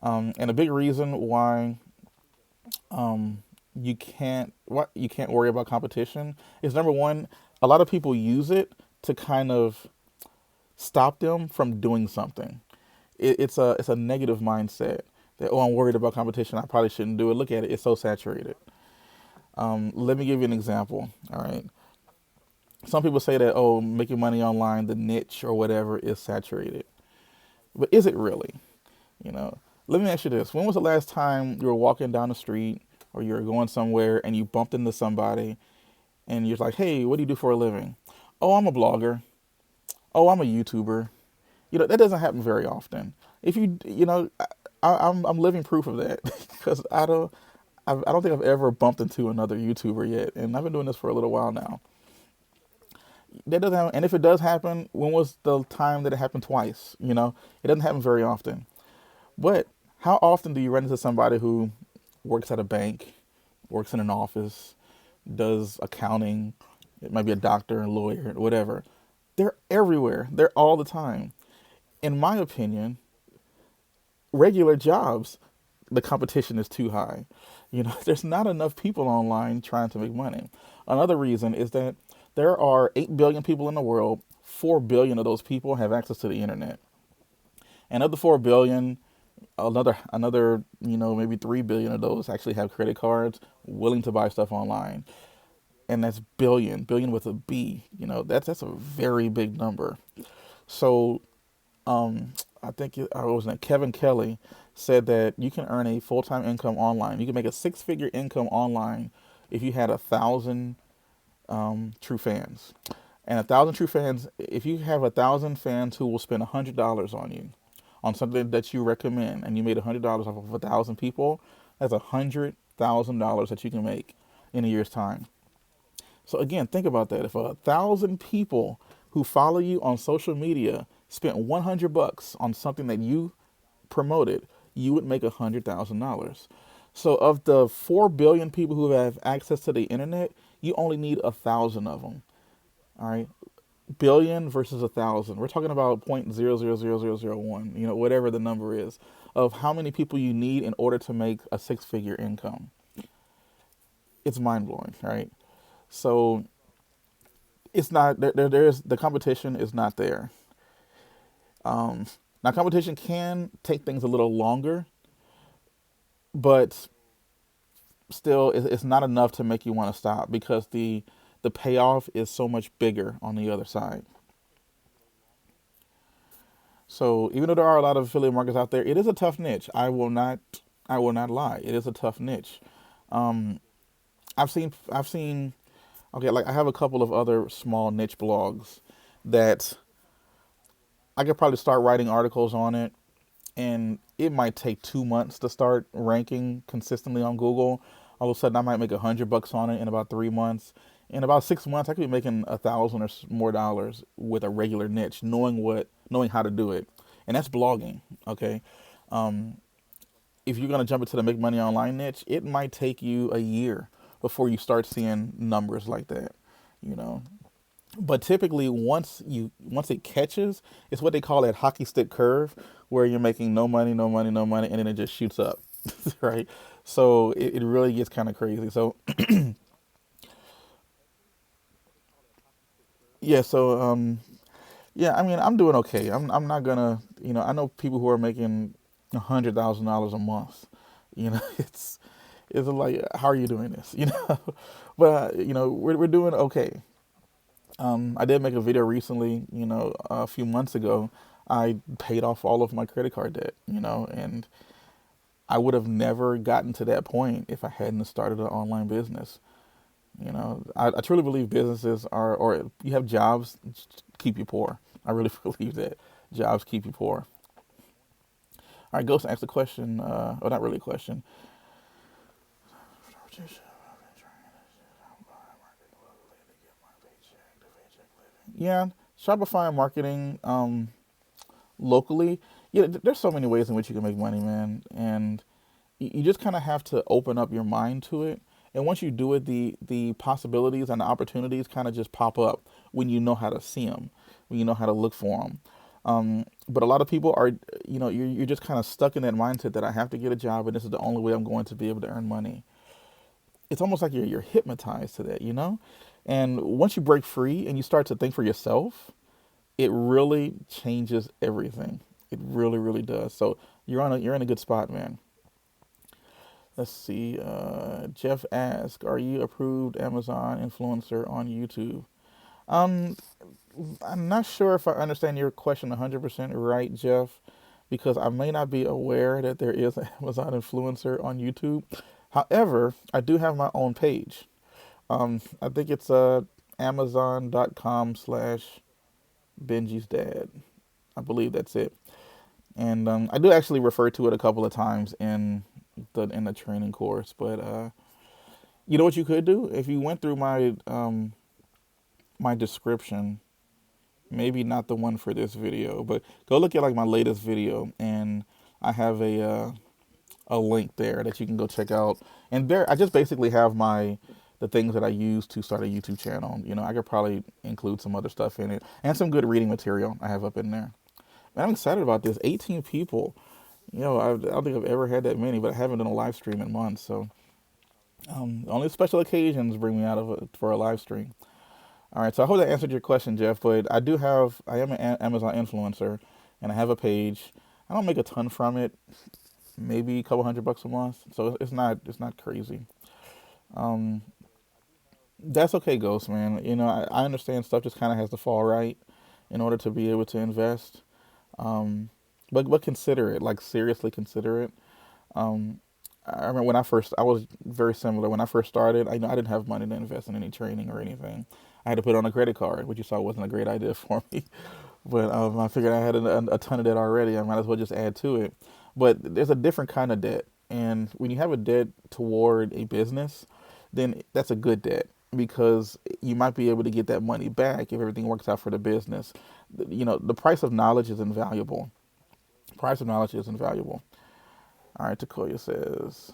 And a big reason why you can't worry about competition is, number one, a lot of people use it to kind of stop them from doing something. It's a negative mindset that, oh, I'm worried about competition, I probably shouldn't do it. Look at it, it's so saturated. Let me give you an example. All right. Some people say that, oh, making money online, the niche or whatever, is saturated. But is it really? Let me ask you this. When was the last time you were walking down the street or you were going somewhere and you bumped into somebody and you're like, hey, what do you do for a living? Oh, I'm a blogger. Oh, I'm a YouTuber. That doesn't happen very often. If I'm living proof of that because I don't think I've ever bumped into another YouTuber yet. And I've been doing this for a little while now. That doesn't happen. And if it does happen, when was the time that it happened twice? It doesn't happen very often. But how often do you run into somebody who works at a bank, works in an office, does accounting, it might be a doctor, a lawyer, whatever. They're everywhere. They're all the time. In my opinion, regular jobs, the competition is too high. There's not enough people online trying to make money. Another reason is that there are 8 billion people in the world. 4 billion of those people have access to the internet. And of the 4 billion, another maybe 3 billion of those actually have credit cards willing to buy stuff online. And that's billion with a B. That's a very big number. So I think Kevin Kelly said that you can earn a full-time income online. You can make a 6-figure income online if you had 1,000 true fans. And 1,000 true fans, if you have 1,000 fans who will spend $100 on you, on something that you recommend, and you made $100 off of 1,000 people, that's $100,000 that you can make in a year's time. So again, think about that. If 1,000 people who follow you on social media spent $100 on something that you promoted, you would make $100,000. So of the 4 billion people who have access to the internet, you only need 1,000 of them. All right. Billion versus 1,000. We're talking about 0.000001, whatever the number is, of how many people you need in order to make a 6-figure income. It's mind blowing, right? So it's not there's the competition is not there. Now competition can take things a little longer, but still it's not enough to make you want to stop because the payoff is so much bigger on the other side. So even though there are a lot of affiliate marketers out there, it is a tough niche. I will not lie. It is a tough niche. I've seen okay, like I have a couple of other small niche blogs that I could probably start writing articles on it, and it might take 2 months to start ranking consistently on Google. All of a sudden, I might make $100 on it in about 3 months. In about 6 months, I could be making $1,000 or more dollars with a regular niche, knowing how to do it, and that's blogging. Okay, if you're gonna jump into the make money online niche, it might take you a year before you start seeing numbers like that. But typically, once it catches, it's what they call that hockey stick curve, where you're making no money, and then it just shoots up, right? So it really gets kind of crazy. So yeah, so Yeah, I mean, I'm doing okay. I'm not gonna, I know people who are making $100,000 a month. It's like, how are you doing this? But we're doing okay. I did make a video recently, a few months ago. I paid off all of my credit card debt, and I would have never gotten to that point if I hadn't started an online business. I truly believe businesses are, or you have jobs keep you poor. I really believe that jobs keep you poor. All right, Ghost asked a question, or not really a question. Yeah, Shopify marketing locally. Yeah, there's so many ways in which you can make money, man, and you just kind of have to open up your mind to it. And once you do it, the possibilities and the opportunities kind of just pop up when you know how to see them, when you know how to look for them. But a lot of people are, you're just kind of stuck in that mindset that I have to get a job and this is the only way I'm going to be able to earn money. It's almost like you're hypnotized to that. And once you break free and you start to think for yourself, it really changes everything. It really, really does. So you're in a good spot, man. Let's see. Jeff asked, "Are you approved Amazon influencer on YouTube?" Um, I'm not sure if I understand your question 100% right, Jeff, because I may not be aware that there is an Amazon influencer on YouTube. However, I do have my own page. I think it's amazon.com/ Benji's dad. I believe that's it. And I do actually refer to it a couple of times in the training course. But you know what you could do if you went through my description. Maybe not the one for this video, but go look at like my latest video, and I have a link there that you can go check out. And there, I just basically have the things that I use to start a YouTube channel. I could probably include some other stuff in it and some good reading material I have up in there. And I'm excited about this. 18 people. I don't think I've ever had that many, but I haven't done a live stream in months. So only special occasions bring me out of it for a live stream. All right, so I hope that answered your question, Jeff. But I am an Amazon influencer, and I have a page. I don't make a ton from it, maybe a couple $100 a month. So it's not crazy. Um, that's okay, Ghost man. I understand stuff just kind of has to fall right in order to be able to invest. But consider it, like seriously consider it. Um, I remember I was very similar. When I first started, I know I didn't have money to invest in any training or anything. I had to put on a credit card, which you saw wasn't a great idea for me. But I figured I had a ton of debt already. I might as well just add to it. But there's a different kind of debt. And when you have a debt toward a business, then that's a good debt because you might be able to get that money back if everything works out for the business. The price of knowledge is invaluable. Price of knowledge is invaluable. All right, Takoya says,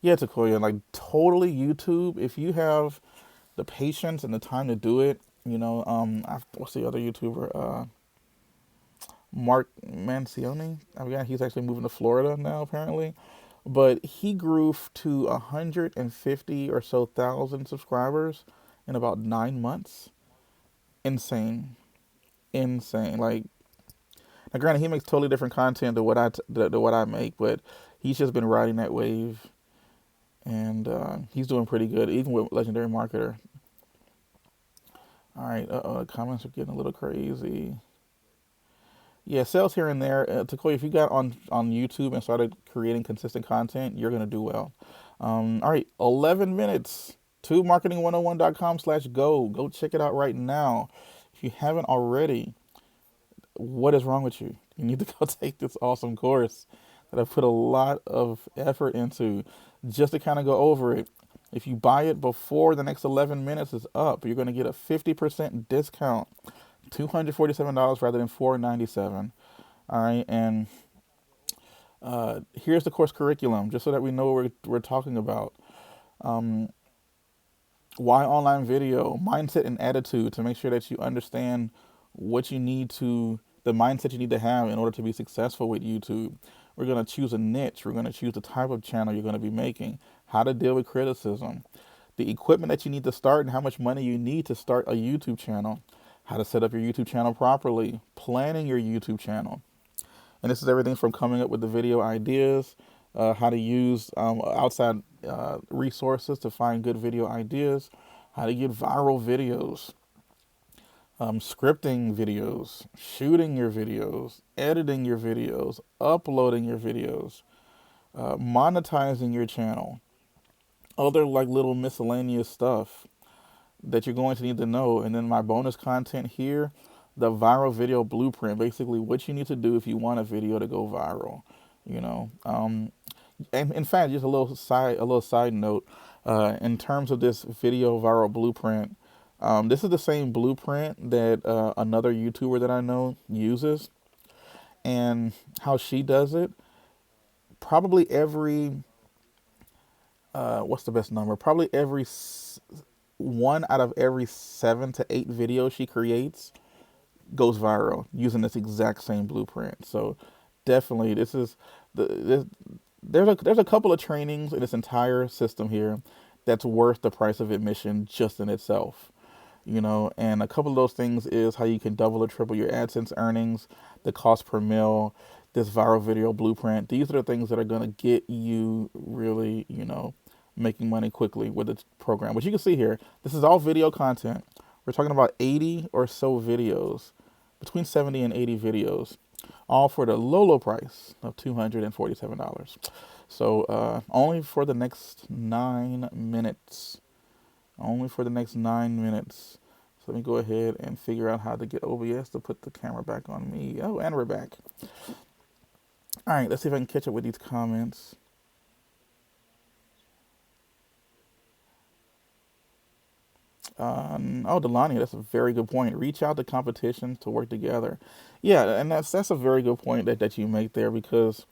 yeah, Takoya, like totally YouTube. If you have the patience and the time to do it, what's the other YouTuber? Mark Mancioni. I mean, he's actually moving to Florida now, apparently. But he grew to 150 or so thousand subscribers in about 9 months. Insane, insane. Like, now, granted, he makes totally different content than what I make, but he's just been riding that wave, and he's doing pretty good, even with Legendary Marketer. All right, comments are getting a little crazy. Yeah, sales here and there. Takoya, if you got on YouTube and started creating consistent content, you're gonna do well. All right, 11 minutes. TubeMarketing101.com/go. Go check it out right now. If you haven't already, what is wrong with you? You need to go take this awesome course that I put a lot of effort into just to kind of go over it. If you buy it before the next 11 minutes is up, you're going to get a 50% discount, $247 rather than $497. All right, and here's the course curriculum, just so that we know what we're talking about. Why online video, mindset and attitude, to make sure that you understand the mindset you need to have in order to be successful with YouTube. We're going to choose a niche. We're going to choose the type of channel you're going to be making, how to deal with criticism, the equipment that you need to start and how much money you need to start a YouTube channel, how to set up your YouTube channel properly, planning your YouTube channel. And this is everything from coming up with the video ideas, how to use outside resources to find good video ideas, how to get viral videos, scripting videos, shooting your videos, editing your videos, uploading your videos, monetizing your channel, other like little miscellaneous stuff that you're going to need to know. And then my bonus content here, the viral video blueprint, basically what you need to do if you want a video to go viral, you know. And in fact, just a little side note, in terms of this video viral blueprint, this is the same blueprint that another YouTuber that I know uses, and how she does it. Probably every what's the best number? Probably every one out of every 7 to 8 videos she creates goes viral using this exact same blueprint. So definitely, this is there's a couple of trainings in this entire system here that's worth the price of admission just in itself. You know, and a couple of those things is how you can double or triple your AdSense earnings, the cost per mil, this viral video blueprint. These are the things that are going to get you really, you know, making money quickly with the program. But you can see here, this is all video content. We're talking about 80 or so videos, between 70 and 80 videos, all for the low price of $247. So only for the next 9 minutes. Only for the next 9 minutes. So let me go ahead and figure out how to get OBS to put the camera back on me. Oh, and we're back. All right, let's see if I can catch up with these comments. Oh, Delania, that's a very good point. Reach out to competitions to work together. Yeah, and that's a very good point that you make there, because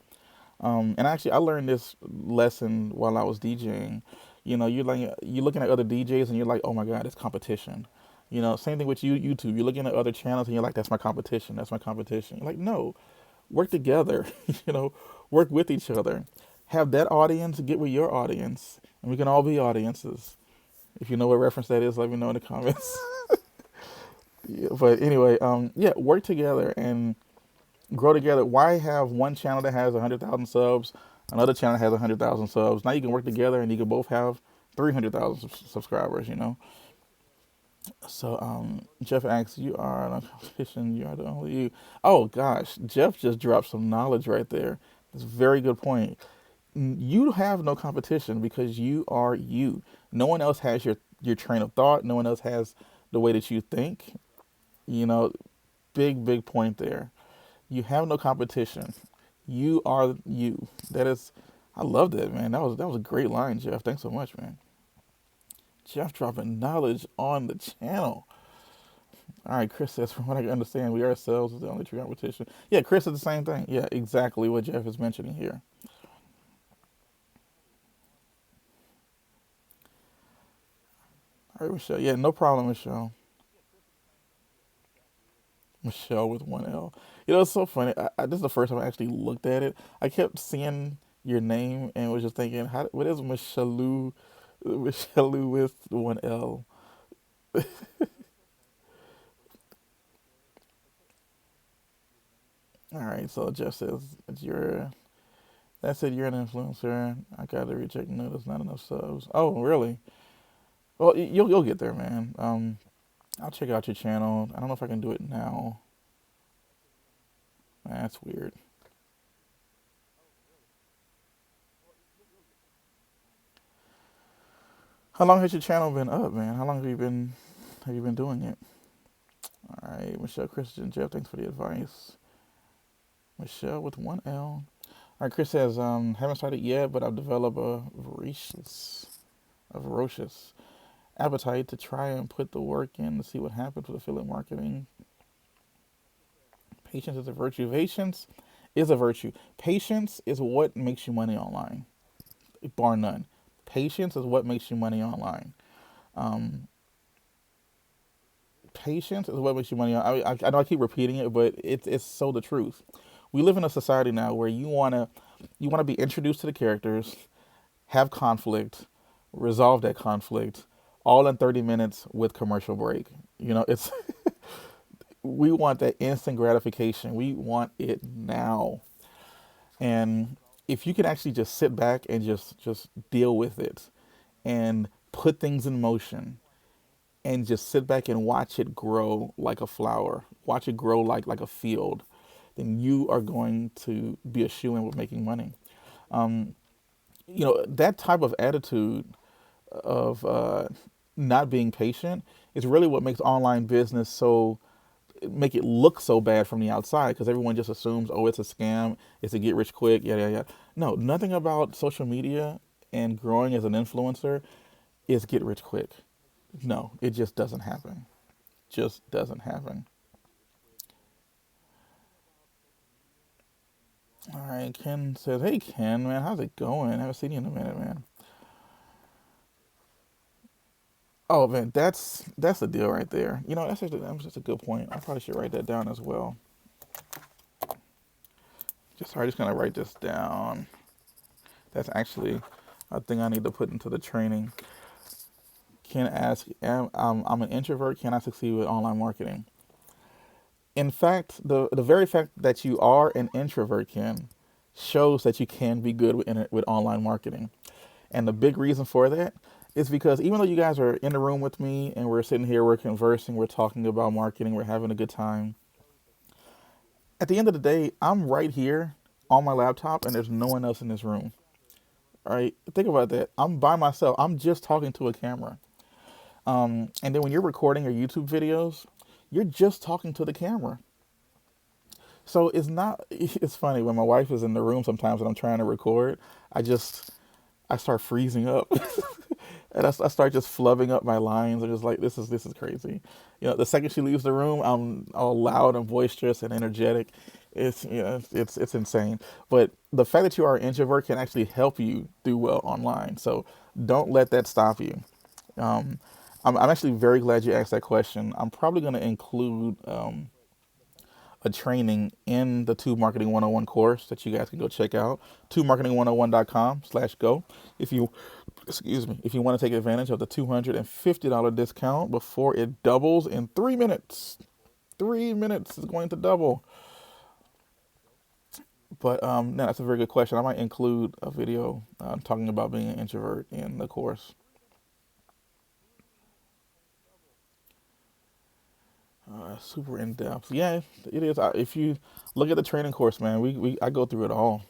and actually I learned this lesson while I was DJing. You know, you're looking at other DJs and you're like, oh my God, it's competition. You know, same thing with YouTube. You're looking at other channels and you're like, that's my competition. That's my competition. You're like, no, work together. You know, work with each other. Have that audience get with your audience, and we can all be audiences. If you know what reference that is, let me know in the comments. Yeah, but anyway, yeah, work together and grow together. Why have one channel that has 100,000 subs, another channel that has 100,000 subs? Now you can work together and you can both have 300,000 subscribers, you know? So Jeff asks, you are on a competition, you are the only you. Oh gosh, Jeff just dropped some knowledge right there. That's a very good point. You have no competition because you are you. No one else has your train of thought. No one else has the way that you think. You know, big point there. You have no competition. You are you. That is, I love that, man. That was a great line, Jeff. Thanks so much, man. Jeff dropping knowledge on the channel. All right, Chris says, from what I can understand, we ourselves is the only true competition. Yeah, Chris is the same thing. Yeah, exactly what Jeff is mentioning here. All right, Michelle. Yeah, no problem, Michelle. Michelle with one L. You know, it's so funny. This is the first time I actually looked at it. I kept seeing your name and was just thinking, what is Michelle? Michelle with one L. All right, so Jeff says that's it. You're an influencer. I gotta recheck. No, there's not enough subs. Oh, really? Well, you'll get there, man. I'll check out your channel. I don't know if I can do it now. That's weird. How long has your channel been up, man? How long have you been doing it? All right, Michelle, Christian, Jeff, thanks for the advice. Michelle with one L. All right, Chris says, haven't started yet, but I've developed a ferocious appetite to try and put the work in to see what happens with affiliate marketing. Patience is a virtue. Patience is a virtue. Patience is what makes you money online, bar none. Patience is what makes you money online. Um, Patience is what makes you money. I know I keep repeating it, but it's so the truth. We live in a society now where you wanna be introduced to the characters, have conflict, resolve that conflict, all in 30 minutes with commercial break. It's we want that instant gratification. We want it now. And if you can actually just sit back and just deal with it and put things in motion and just sit back and watch it grow like a flower, watch it grow like a field, then you are going to be a shoo-in with making money. That type of attitude of not being patient is really what makes online business make it look so bad from the outside, because everyone just assumes, oh, it's a scam, it's a get rich quick, yeah, yeah, yeah. No, nothing about social media and growing as an influencer is get rich quick. No, it just doesn't happen. Just doesn't happen. All right, Ken says, hey, Ken, man, how's it going? I haven't seen you in a minute, man. Oh, man, that's the deal right there. That's just a good point. I probably should write that down as well. Just gonna write this down. That's actually a thing I need to put into the training. Can ask, I'm an introvert. Can I succeed with online marketing? In fact, the very fact that you are an introvert, Ken, shows that you can be good with online marketing. And the big reason for that is because even though you guys are in the room with me and we're sitting here, we're conversing, we're talking about marketing, we're having a good time, at the end of the day, I'm right here on my laptop and there's no one else in this room. All right, think about that. I'm by myself. I'm just talking to a camera. And then when you're recording your YouTube videos, you're just talking to the camera. So it's not. It's funny when my wife is in the room sometimes and I'm trying to record. I start freezing up, and I start just flubbing up my lines. I'm just like, this is crazy. The second she leaves the room, I'm all loud and boisterous and energetic. It's insane. But the fact that you are an introvert can actually help you do well online. So don't let that stop you. Um, I'm actually very glad you asked that question. I'm probably going to include a training in the Tube Marketing 101 course that you guys can go check out. TubeMarketing101.com/go. If you, excuse me, if you want to take advantage of the $250 discount before it doubles in 3 minutes. 3 minutes is going to double. But no, that's a very good question. I might include a video talking about being an introvert in the course. Super in depth. Yeah, it is. If you look at the training course, man, I go through it all.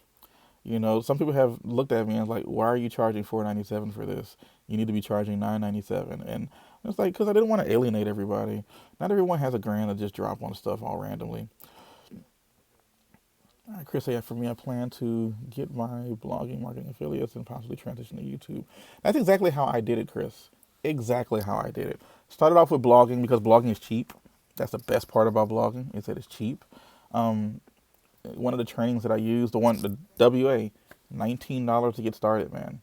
Some people have looked at me and like, why are you charging $497 for this? You need to be charging $997. And it's like, because I didn't want to alienate everybody. Not everyone has a grand to just drop on stuff all randomly. All right, Chris, yeah, for me, I plan to get my blogging, marketing affiliates, and possibly transition to YouTube. That's exactly how I did it, Chris. Exactly how I did it. Started off with blogging because blogging is cheap. That's the best part about blogging is that it's cheap. Um, One of the trainings that I used, the WA, $19 to get started, man.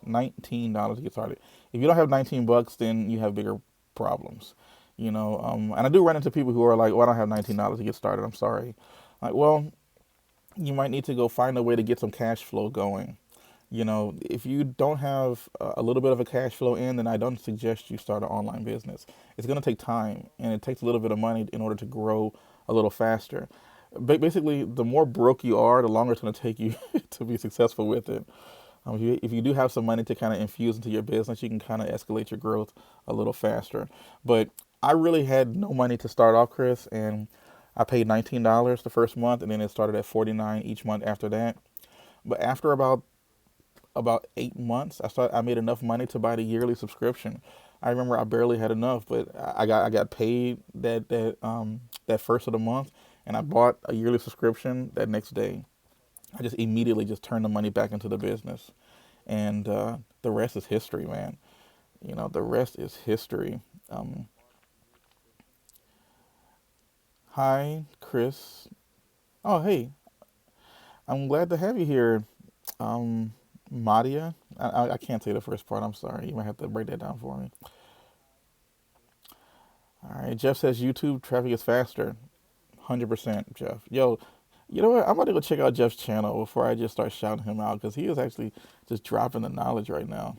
$19 to get started. If you don't have 19 bucks, then you have bigger problems. And I do run into people who are like, well, I don't have $19 to get started. I'm sorry. Like, well, you might need to go find a way to get some cash flow going. If you don't have a little bit of a cash flow in, then I don't suggest you start an online business. It's going to take time and it takes a little bit of money in order to grow a little faster. Basically, the more broke you are, the longer it's going to take you to be successful with it. If you do have some money to kind of infuse into your business, you can kind of escalate your growth a little faster. But I really had no money to start off, Chris, and I paid $19 the first month, and then it started at $49 each month after that. But after about 8 months, I made enough money to buy the yearly subscription. I remember I barely had enough, but I got paid that first of the month, and I bought a yearly subscription that next day. I just immediately just turned the money back into the business, and the rest is history, man. The rest is history. Um, Hi, Chris. Oh, hey, I'm glad to have you here. Um, Madia. I can't say the first part. I'm sorry. You might have to break that down for me. All right. Jeff says YouTube traffic is faster. 100%, Jeff. Yo, you know what? I'm about to go check out Jeff's channel before I just start shouting him out because he is actually just dropping the knowledge right now.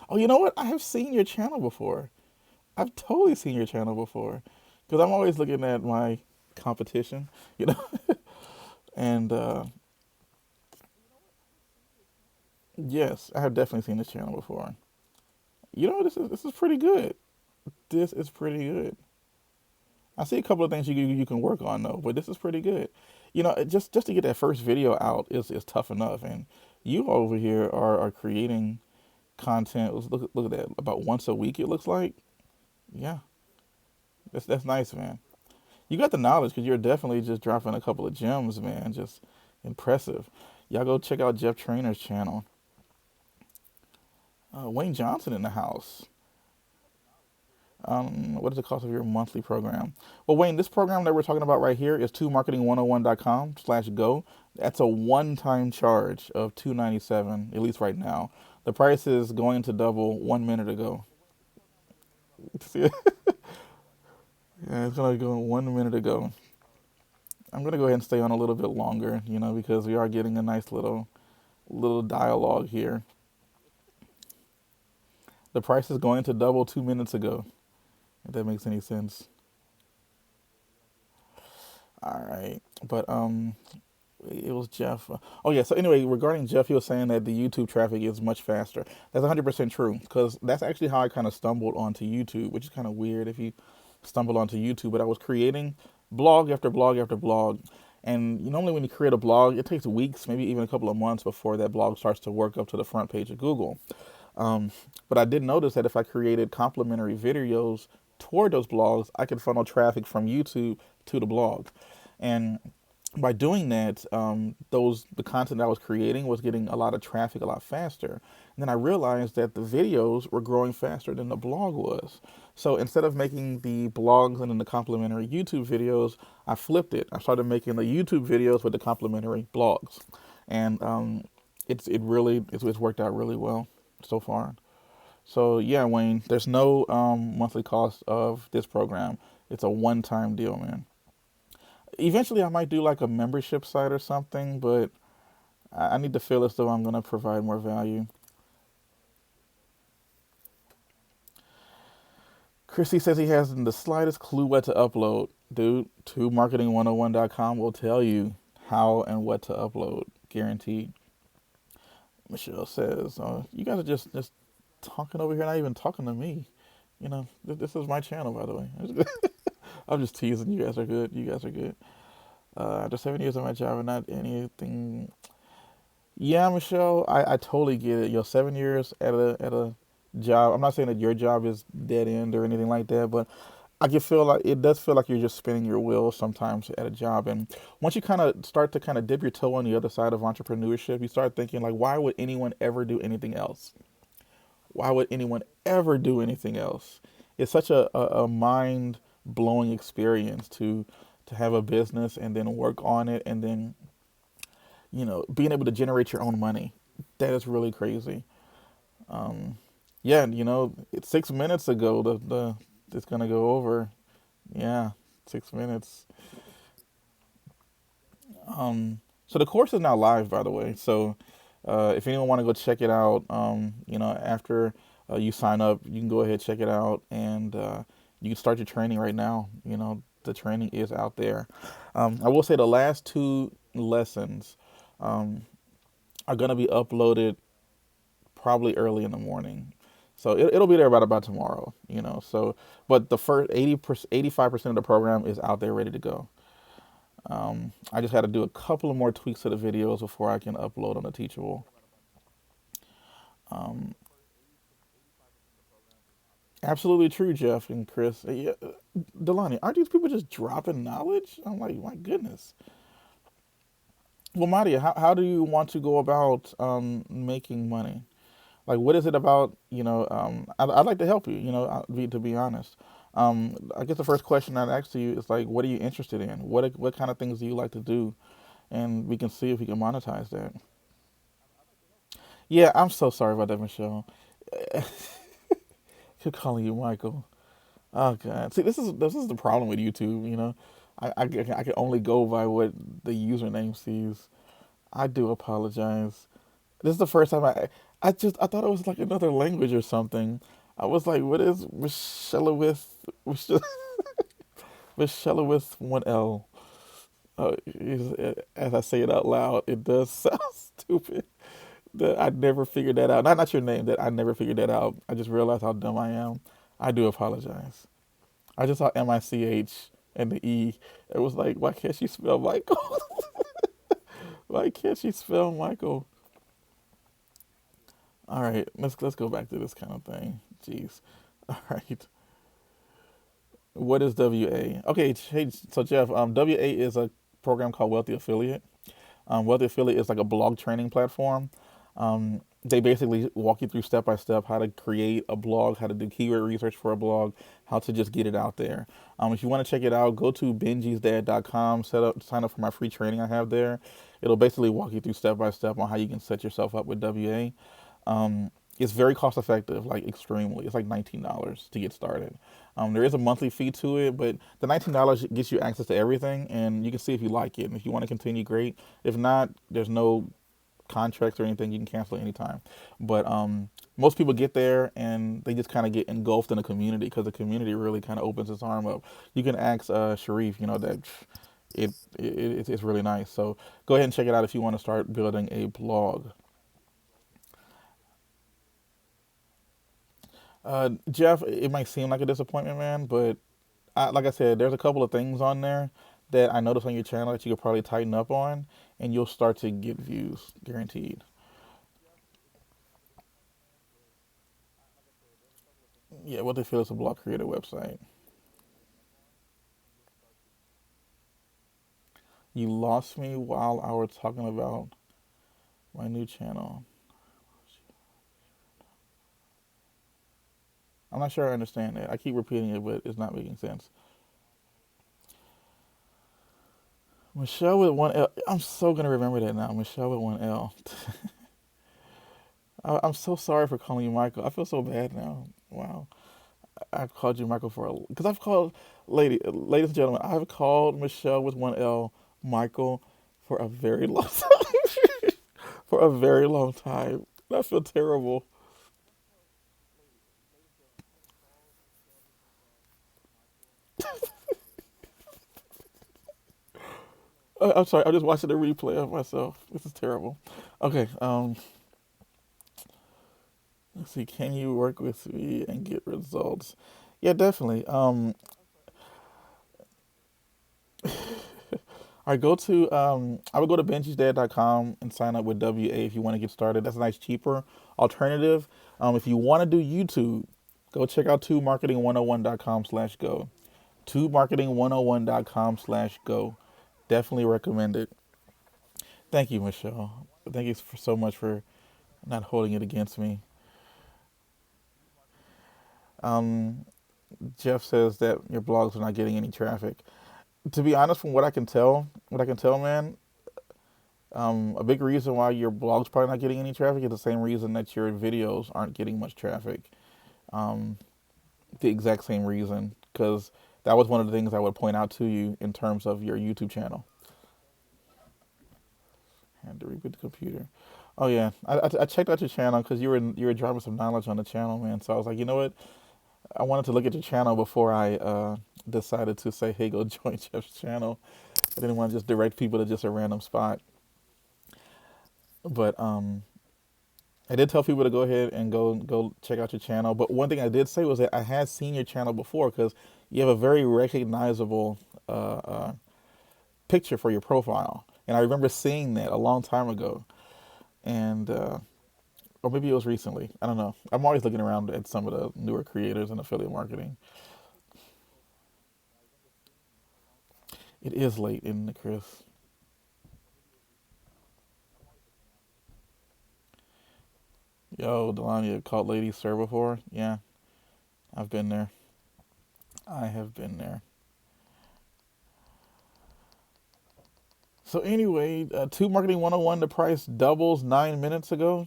Oh, you know what? I have seen your channel before. I've totally seen your channel before, because I'm always looking at my competition, you know. And yes, I have definitely seen this channel before. You know, this is pretty good. This is pretty good. I see a couple of things you can work on though, but this is pretty good. You know, just to get that first video out is tough enough, and you over here are creating content. Look at that, about once a week it looks like. Yeah, that's nice, man. You got the knowledge because you're definitely just dropping a couple of gems, man. Just impressive. Y'all go check out Jeff Trainer's channel. Wayne Johnson in the house. What is the cost of your monthly program? Well, Wayne, this program that we're talking about right here is tubemarketing101.com/go. That's a one-time charge of $297, at least right now. The price is going to double 1 minute ago. See, yeah, it's gonna go 1 minute ago. I'm gonna go ahead and stay on a little bit longer, you know, because we are getting a nice little dialogue here. The price is going to double 2 minutes ago. If that makes any sense. All right, but it was Jeff. Oh yeah. So anyway, regarding Jeff, he was saying that the YouTube traffic is much faster. That's 100% true because that's actually how I kind of stumbled onto YouTube, which is kind of weird if you stumble onto YouTube. But I was creating blog after blog after blog, and normally when you create a blog, it takes weeks, maybe even a couple of months before that blog starts to work up to the front page of Google. Um, but I did notice that if I created complimentary videos toward those blogs, I could funnel traffic from YouTube to the blog. And by doing that, the content I was creating was getting a lot of traffic a lot faster. And then I realized that the videos were growing faster than the blog was. So instead of making the blogs and then the complimentary YouTube videos, I flipped it. I started making the YouTube videos with the complimentary blogs, and it's worked out really well so far. So yeah, Wayne, there's no monthly cost of this program. It's a one-time deal, man. Eventually, I might do like a membership site or something, but I need to feel as though I'm going to provide more value. Chrissy says he hasn't the slightest clue what to upload. Dude, TubeMarketing101.com will tell you how and what to upload, guaranteed. Michelle says, you guys are just talking over here, not even talking to me. You know, this is my channel, by the way. I'm just teasing. You guys are good. You guys are good. After 7 years of my job and not anything. Yeah, Michelle, I totally get it. 7 years at a job. I'm not saying that your job is dead end or anything like that, but I can feel like it does feel like you're just spinning your wheels sometimes at a job. And once you kind of start to kind of dip your toe on the other side of entrepreneurship, you start thinking like, why would anyone ever do anything else? Why would anyone ever do anything else? It's such a mind blowing experience to have a business and then work on it and then being able to generate your own money. That is really crazy. Yeah, it's 6 minutes ago. The it's gonna go over. Yeah, 6 minutes. So the course is now live, by the way. So if anyone want to go check it out, after you sign up, you can go ahead check it out, and you can start your training right now. The training is out there. I will say the last two lessons are gonna be uploaded probably early in the morning. So it'll be there about tomorrow. So but the first 85% of the program is out there ready to go. I just had to do a couple of more tweaks to the videos before I can upload on the Teachable. Um, Absolutely true, Jeff and Chris. Yeah, Delani, aren't these people just dropping knowledge? I'm like, my goodness. Well, Madia, how do you want to go about making money? Like, what is it about? I'd like to help you. To be honest. I guess the first question I'd ask you is like, what are you interested in? What kind of things do you like to do? And we can see if we can monetize that. Yeah, I'm so sorry about that, Michelle. Keep calling you Michael. Oh God. See, this is the problem with YouTube. I can only go by what the username sees. I do apologize. This is the first time I thought it was like another language or something. I was like, what is Michelle with one L? As I say it out loud, it does sound stupid. That I never figured that out. Not your name. That I never figured that out. I just realized how dumb I am. I do apologize. I just saw MICH and the E. It was like, why can't she spell Michael? Why can't she spell Michael? All right, let's go back to this kind of thing. Jeez. All right. What is WA? Okay, hey, so Jeff, WA is a program called Wealthy Affiliate. Wealthy Affiliate is like a blog training platform. They basically walk you through step by step how to create a blog, how to do keyword research for a blog, how to just get it out there. If you want to check it out, go to benjisdad.com, sign up for my free training I have there. It'll basically walk you through step by step on how you can set yourself up with WA. It's very cost effective, like extremely. It's like $19 to get started. There is a monthly fee to it, but the $19 gets you access to everything, and you can see if you like it. And if you want to continue, great. If not, there's no contracts or anything. You can cancel anytime. But most people get there and they just kind of get engulfed in a community because the community really kind of opens its arm up. You can ask Sharif, that it's really nice. So go ahead and check it out if you want to start building a blog. Jeff, it might seem like a disappointment, man, but like I said, there's a couple of things on there that I noticed on your channel that you could probably tighten up on, and you'll start to get views, guaranteed. Yeah, what they feel is a blog creator website. You lost me while I was talking about my new channel. I'm not sure I understand it. I keep repeating it, but it's not making sense. Michelle with one L. I'm so gonna remember that now. Michelle with one L. I'm so sorry for calling you Michael. I feel so bad now. Wow, I've called you Michael because I've called ladies and gentlemen. I've called Michelle with one L Michael for a very long time. For a very long time. I feel terrible. I'm sorry. I'm just watching the replay of myself. This is terrible. Okay. Let's see. Can you work with me and get results? Yeah, definitely. I go to I would go to benjisdad.com and sign up with WA if you want to get started. That's a nice cheaper alternative. If you want to do YouTube, go check out tubemarketing101.com/go. tubemarketing101.com/go. Definitely recommend it. Thank you, Michelle. Thank you so much for not holding it against me. Um, Jeff says that your blogs are not getting any traffic. To be honest, from what I can tell, man, a big reason why your blog's probably not getting any traffic is the same reason that your videos aren't getting much traffic. Um, the exact same reason, because that was one of the things I would point out to you in terms of your YouTube channel. Had to reboot the computer. Oh yeah, I checked out your channel because you were dropping some knowledge on the channel, man. So I was like, you know what? I wanted to look at your channel before I decided to say, hey, go join Jeff's channel. I didn't want to just direct people to just a random spot. But I did tell people to go ahead and go check out your channel. But one thing I did say was that I had seen your channel before because you have a very recognizable picture for your profile, and I remember seeing that a long time ago, and or maybe it was recently. I don't know. I'm always looking around at some of the newer creators in affiliate marketing. It is late in the Chris. Yo, Delania, called Lady Sir before? Yeah, I've been there. I have been there. So anyway, Tube Marketing 101, the price doubles 9 minutes ago.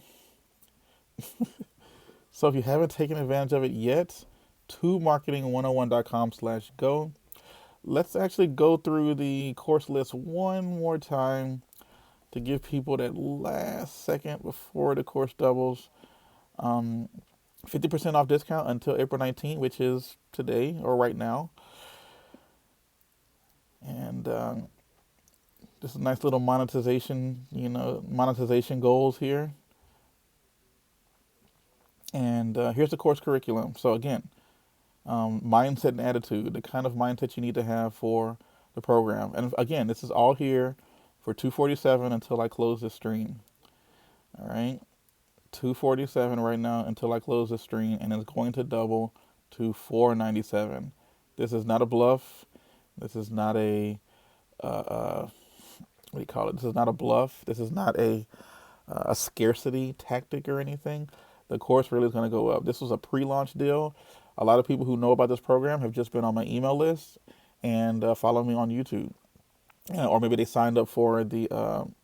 So if you haven't taken advantage of it yet, tubemarketing101.com/go. Let's actually go through the course list one more time to give people that last second before the course doubles. 50% off discount until April 19th, which is today or right now. And just a nice little monetization, monetization goals here. And here's the course curriculum. So again, mindset and attitude, the kind of mindset you need to have for the program. And again, this is all here for $247 until I close the stream. All right, $247 right now until I close the stream, and it's going to double to $497. This is not a bluff. This is not a what do you call it? This is not a bluff. This is not a scarcity tactic or anything. The course really is going to go up. This was a pre-launch deal. A lot of people who know about this program have just been on my email list and follow me on YouTube. Or maybe they signed up for the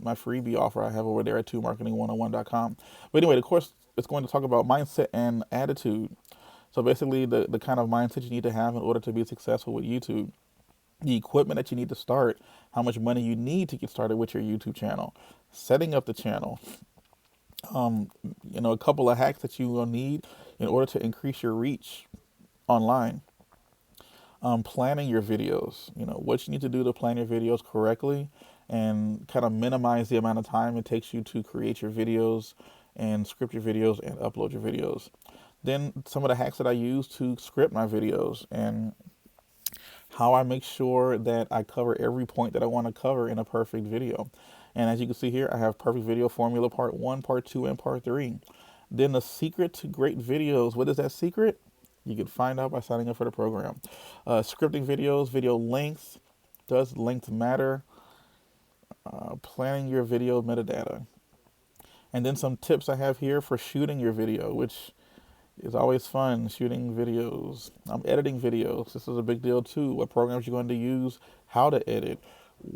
my freebie offer I have over there at tubemarketing101.com. But anyway, the course is going to talk about mindset and attitude. So basically, the kind of mindset you need to have in order to be successful with YouTube, the equipment that you need to start, how much money you need to get started with your YouTube channel, setting up the channel, a couple of hacks that you will need in order to increase your reach online. Planning your videos, what you need to do to plan your videos correctly and kind of minimize the amount of time it takes you to create your videos and script your videos and upload your videos. Then some of the hacks that I use to script my videos and how I make sure that I cover every point that I want to cover in a perfect video. And as you can see here, I have perfect video formula part 1, part 2, and part 3. Then the secret to great videos. What is that secret? You can find out by signing up for the program. Scripting videos, video length. Does length matter? Planning your video metadata. And then some tips I have here for shooting your video, which is always fun, shooting videos. Editing videos. This is a big deal too. What programs you're going to use, how to edit,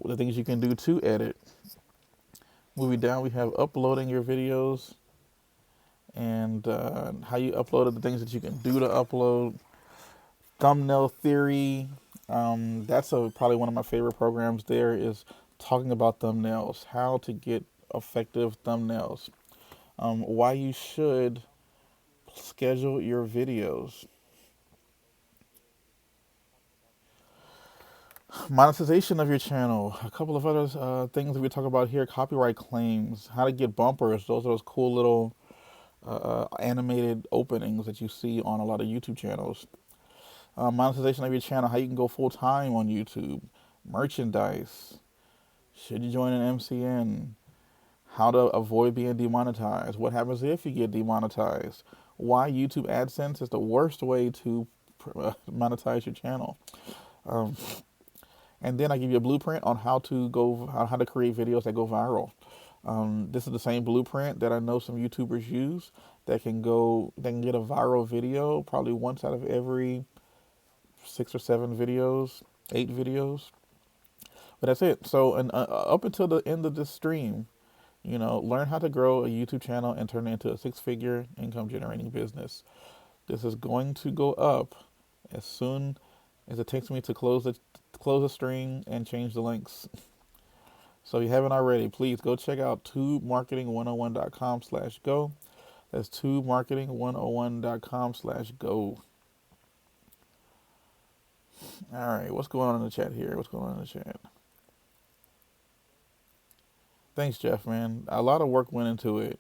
the things you can do to edit. Moving down, we have uploading your videos and how you upload it, the things that you can do to upload. Thumbnail theory. That's probably one of my favorite programs there is talking about thumbnails, how to get effective thumbnails, why you should schedule your videos. Monetization of your channel. A couple of other things that we talk about here. Copyright claims. How to get bumpers. Those are those cool little animated openings that you see on a lot of YouTube channels. Monetization of your channel. How you can go full time on YouTube. Merchandise. Should you join an MCN? How to avoid being demonetized. What happens if you get demonetized? Why YouTube AdSense is the worst way to monetize your channel. And then I give you a blueprint on how to create videos that go viral. This is the same blueprint that I know some YouTubers use that can get a viral video probably once out of every 6 or 7 videos, 8 videos. But that's it. So up until the end of this stream, learn how to grow a YouTube channel and turn it into a 6-figure income generating business. This is going to go up as soon as it takes me to close the stream and change the links. So if you haven't already, please go check out tubemarketing101.com/go. That's tubemarketing101.com/go. All right, what's going on in the chat here? Thanks, Jeff, man. A lot of work went into it.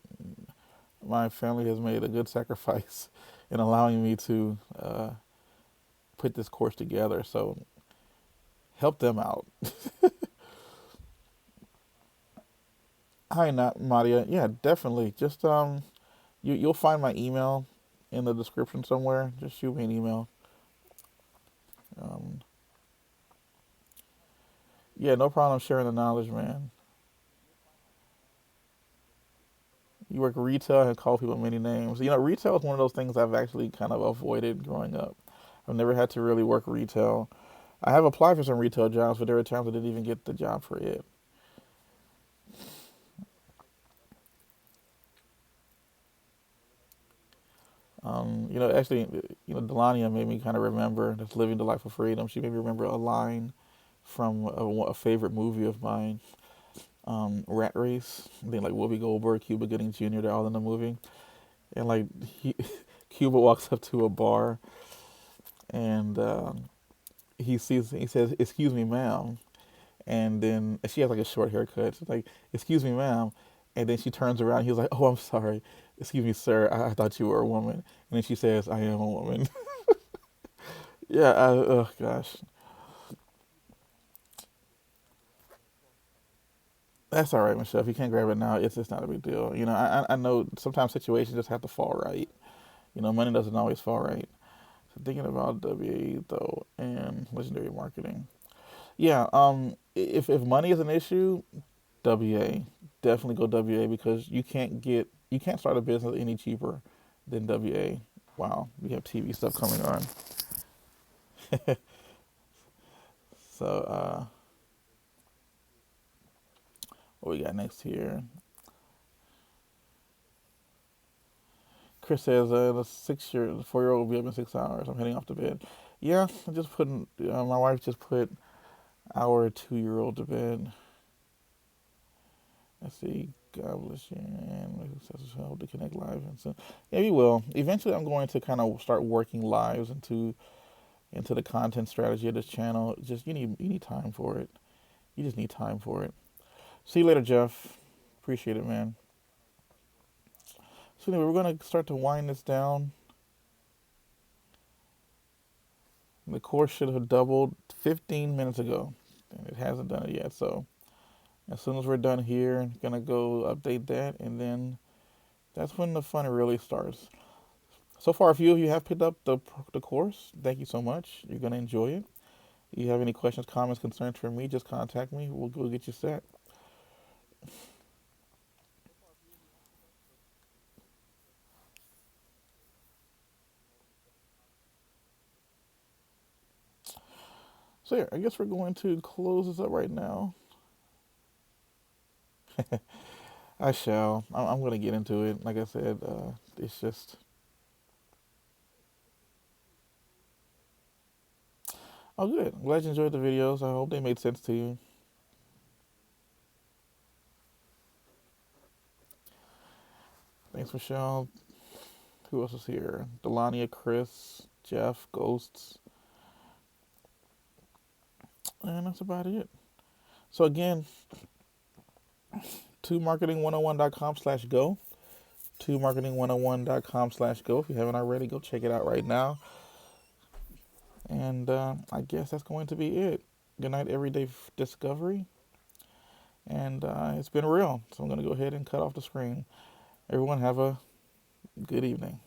My family has made a good sacrifice in allowing me to put this course together. So help them out. Hi, Nadia. Yeah, definitely. Just you'll find my email in the description somewhere. Just shoot me an email. Yeah, no problem sharing the knowledge, man. You work retail and call people many names. Retail is one of those things I've actually kind of avoided growing up. I've never had to really work retail. I have applied for some retail jobs, but there were times I didn't even get the job for it. Actually, Delania made me kind of remember that's Living the Life of Freedom. She made me remember a line from a favorite movie of mine, Rat Race. I think like Whoopi Goldberg, Cuba Gooding Jr., they're all in the movie. And like Cuba walks up to a bar and he says, "Excuse me, ma'am." And then she has like a short haircut. She's like, "Excuse me, ma'am." And then she turns around. He was like, "Oh, I'm sorry. Excuse me, sir. I thought you were a woman." And then she says, "I am a woman." Yeah. Oh gosh. That's all right, Michelle. If you can't grab it now, it's just not a big deal. I know sometimes situations just have to fall right. Money doesn't always fall right. So thinking about WA though and legendary marketing. Yeah. If money is an issue, WA, definitely go WA because you can't start a business any cheaper than WA. Wow, we have TV stuff coming on. So what we got next here? Chris says the 4-year-old will be up in 6 hours. I'm heading off to bed. Yeah, I'm just putting. My wife just put our 2-year-old to bed. Let's see. God bless you and I hope to connect live and so yeah, we will. Eventually, I'm going to kind of start working lives into the content strategy of this channel. Just you need time for it. You just need time for it. See you later, Jeff. Appreciate it, man. So anyway, we're gonna start to wind this down. The course should have doubled 15 minutes ago, and it hasn't done it yet. So as soon as we're done here, I'm gonna go update that, and then that's when the fun really starts. So far, a few of you have picked up the course. Thank you so much. You're gonna enjoy it. If you have any questions, comments, concerns for me, just contact me. We'll get you set. So yeah, I guess we're going to close this up right now. I shall. I'm going to get into it. Like I said, it's just. Oh, good. I'm glad you enjoyed the videos. I hope they made sense to you. Thanks, Michelle. Who else is here? Delania, Chris, Jeff, Ghosts, and that's about it. So again, tubemarketing101.com/go. Tubemarketing101.com/go. If you haven't already, go check it out right now. And I guess that's going to be it. Good night, everyday discovery. And it's been real. So I'm going to go ahead and cut off the screen. Everyone have a good evening.